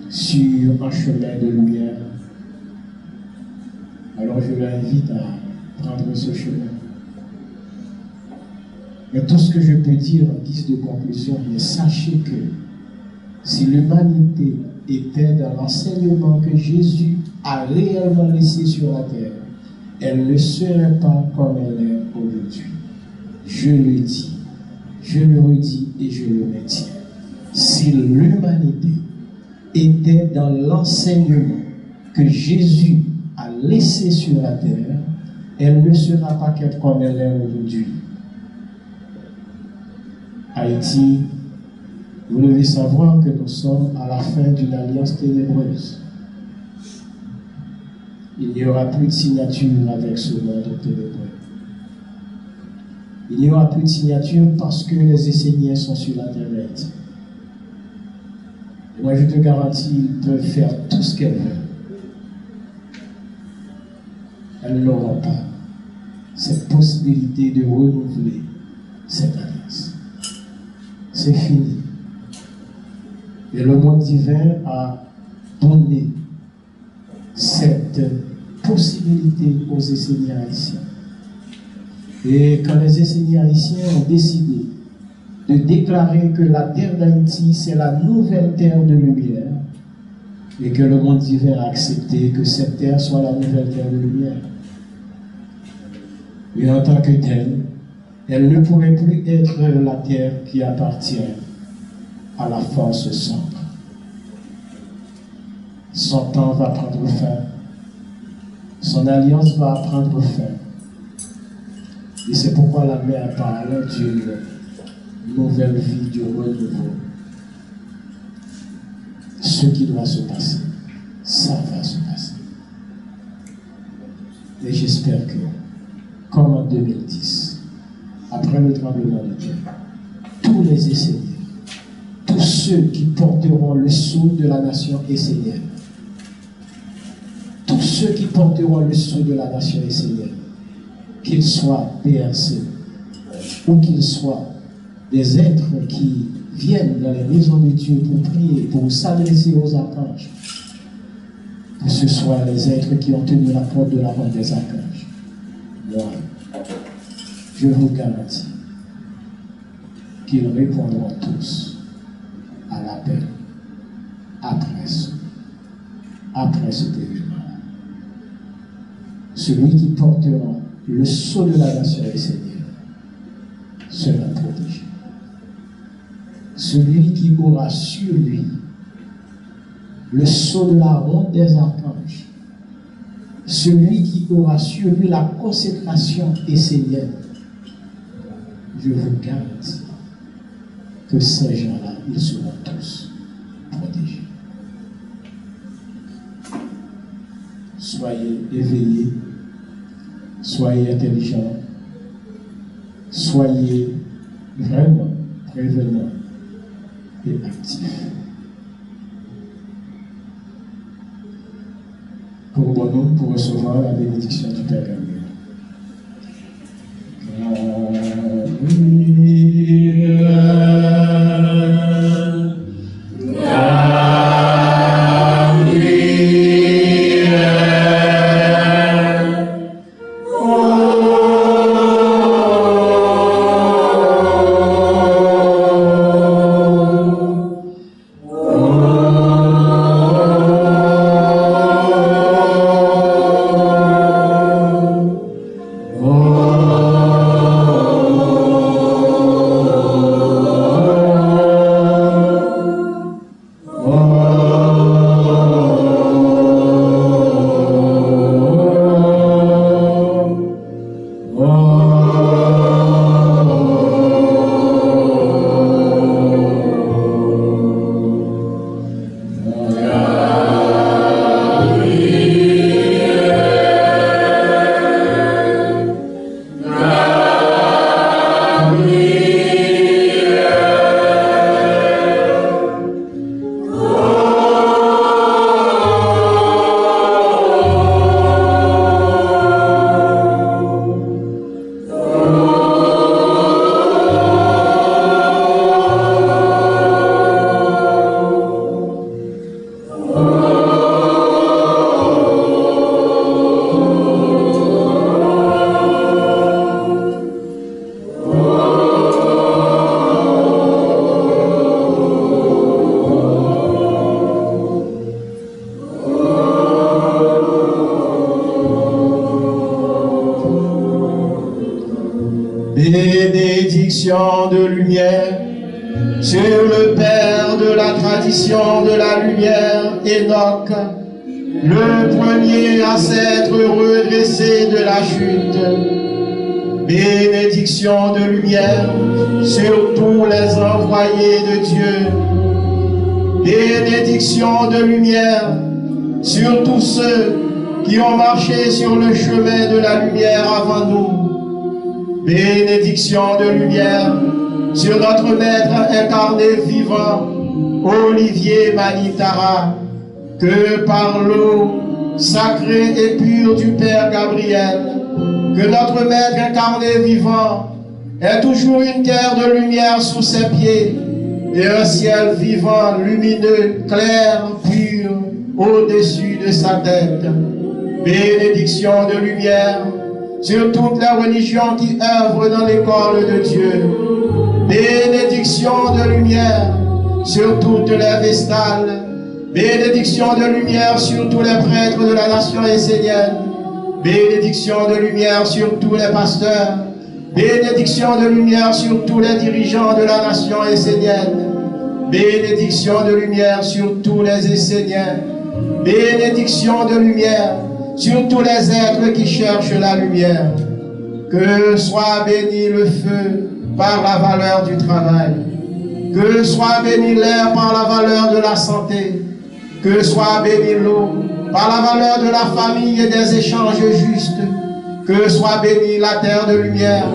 sur un chemin de lumière. Alors je l'invite à prendre ce chemin. Mais tout ce que je peux dire en guise de conclusion, mais sachez que si l'humanité était dans l'enseignement que Jésus a réellement laissé sur la terre, elle ne serait pas comme elle est aujourd'hui. Je le dis, je le redis et je le maintiens. Si l'humanité était dans l'enseignement que Jésus a laissé sur la terre, elle ne sera pas comme elle est aujourd'hui. Haïti, vous devez savoir que nous sommes à la fin d'une alliance ténébreuse. Il n'y aura plus de signature avec ce monde ténébreux. Il n'y aura plus de signature parce que les enseignants sont sur Internet. Moi, je te garantis, ils peuvent faire tout ce qu'elles veulent. Elles n'auront pas cette possibilité de renouveler cette alliance. C'est fini. Et le monde divin a donné cette possibilité aux enseignants haïtiens. Et quand les enseignants haïtiens ont décidé de déclarer que la terre d'Haïti, c'est la nouvelle terre de lumière, et que le monde divin a accepté que cette terre soit la nouvelle terre de lumière. Et en tant que telle, elle ne pourrait plus être la terre qui appartient à la force sombre. Son temps va prendre fin. Son alliance va prendre fin. Et c'est pourquoi la mère parle d'une nouvelle vie, du renouveau. Ce qui doit se passer, ça va se passer. Et j'espère que, comme en 2010, après le tremblement de terre, tous les enseignants, tous ceux qui porteront le sceau de la nation essénienne, tous ceux qui porteront le sceau de la nation essénienne, qu'ils soient PRC ou qu'ils soient des êtres qui viennent dans les maisons de Dieu pour prier, pour s'adresser aux archanges, que ce soit les êtres qui ont tenu la porte de la ronde des archanges. Moi, je vous garantis qu'ils répondront tous à l'appel après cet événement. Celui qui portera le sceau de la nation essénienne sera protégé. Celui qui aura sur lui le sceau de la ronde des archanges, celui qui aura sur lui la consécration essénienne, je vous garantis que ces gens-là, ils seront tous protégés. Soyez éveillés, soyez intelligents, soyez vraiment prévenants et actifs. Pour nous, pour recevoir la bénédiction du Père Gabriel. Bénédiction de lumière sur le Père de la tradition de la lumière, Enoch, le premier à s'être redressé de la chute. Bénédiction de lumière sur tous les envoyés de Dieu. Bénédiction de lumière sur tous ceux qui ont marché sur le chemin de la lumière avant nous. Bénédiction de lumière sur notre Maître incarné vivant, Olivier Manitara, que par l'eau sacrée et pure du Père Gabriel, que notre Maître incarné vivant ait toujours une terre de lumière sous ses pieds et un ciel vivant, lumineux, clair, pur, au-dessus de sa tête. Bénédiction de lumière sur toutes les religions qui œuvrent dans l'école de Dieu. Bénédiction de lumière sur toutes les vestales. Bénédiction de lumière sur tous les prêtres de la nation essénienne. Bénédiction de lumière sur tous les pasteurs. Bénédiction de lumière sur tous les dirigeants de la nation essénienne. Bénédiction de lumière sur tous les Esséniens. Bénédiction de lumière sur tous les êtres qui cherchent la lumière. Que soit béni le feu par la valeur du travail. Que soit béni l'air par la valeur de la santé. Que soit béni l'eau par la valeur de la famille et des échanges justes. Que soit bénie la terre de lumière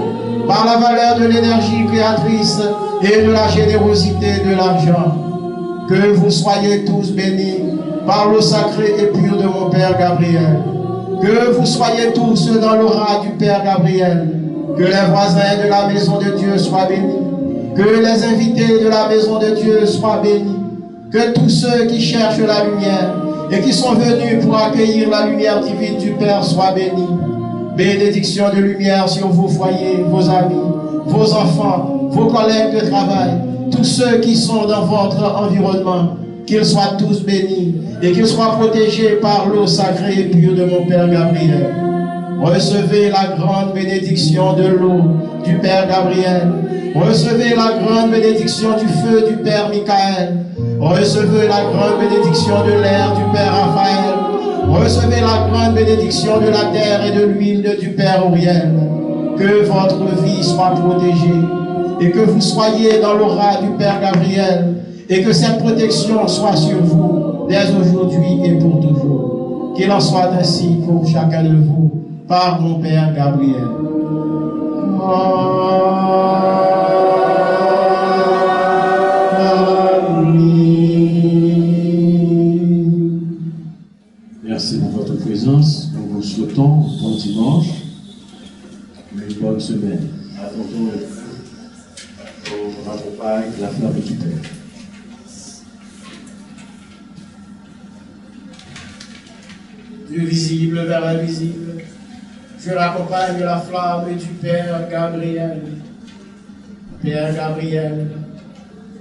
par la valeur de l'énergie créatrice et de la générosité de l'argent. Que vous soyez tous bénis par l'eau sacrée et pure de mon Père Gabriel. Que vous soyez tous dans l'aura du Père Gabriel. Que les voisins de la maison de Dieu soient bénis. Que les invités de la maison de Dieu soient bénis. Que tous ceux qui cherchent la lumière et qui sont venus pour accueillir la lumière divine du Père soient bénis. Bénédiction de lumière sur vos foyers, vos amis, vos enfants, vos collègues de travail, tous ceux qui sont dans votre environnement, qu'ils soient tous bénis et qu'ils soient protégés par l'eau sacrée et pure de mon Père Gabriel. Recevez la grande bénédiction de l'eau du Père Gabriel. Recevez la grande bénédiction du feu du Père Michael. Recevez la grande bénédiction de l'air du Père Raphaël. Recevez la grande bénédiction de la terre et de l'huile du Père Uriel. Que votre vie soit protégée et que vous soyez dans l'aura du Père Gabriel et que cette protection soit sur vous dès aujourd'hui et pour toujours. Qu'il en soit ainsi pour chacun de vous par mon Père Gabriel. Merci pour votre présence. Nous vous souhaitons un bon dimanche et une bonne semaine. Attendons on accompagne la flamme du Père. Du visible vers l'invisible, je raccompagne la flamme du Père Gabriel. Père Gabriel,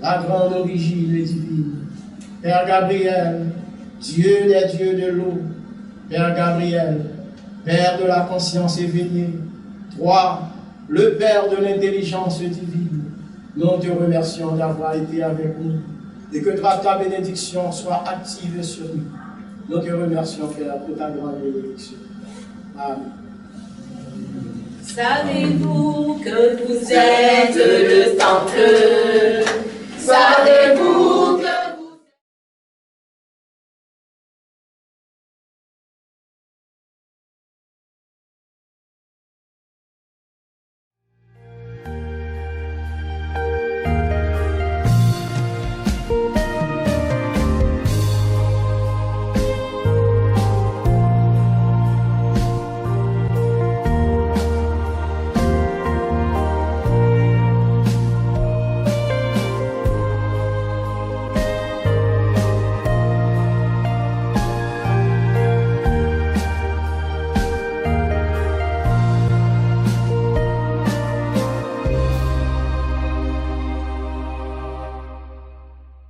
la grande origine divine. Père Gabriel, Dieu des dieux de l'eau. Père Gabriel, Père de la conscience éveillée. Toi, le Père de l'intelligence divine. Nous te remercions d'avoir été avec nous et que ta bénédiction soit active sur nous. Nous te remercions, Père, pour ta grande bénédiction. Amen. Savez-vous que vous êtes le temple? Savez-vous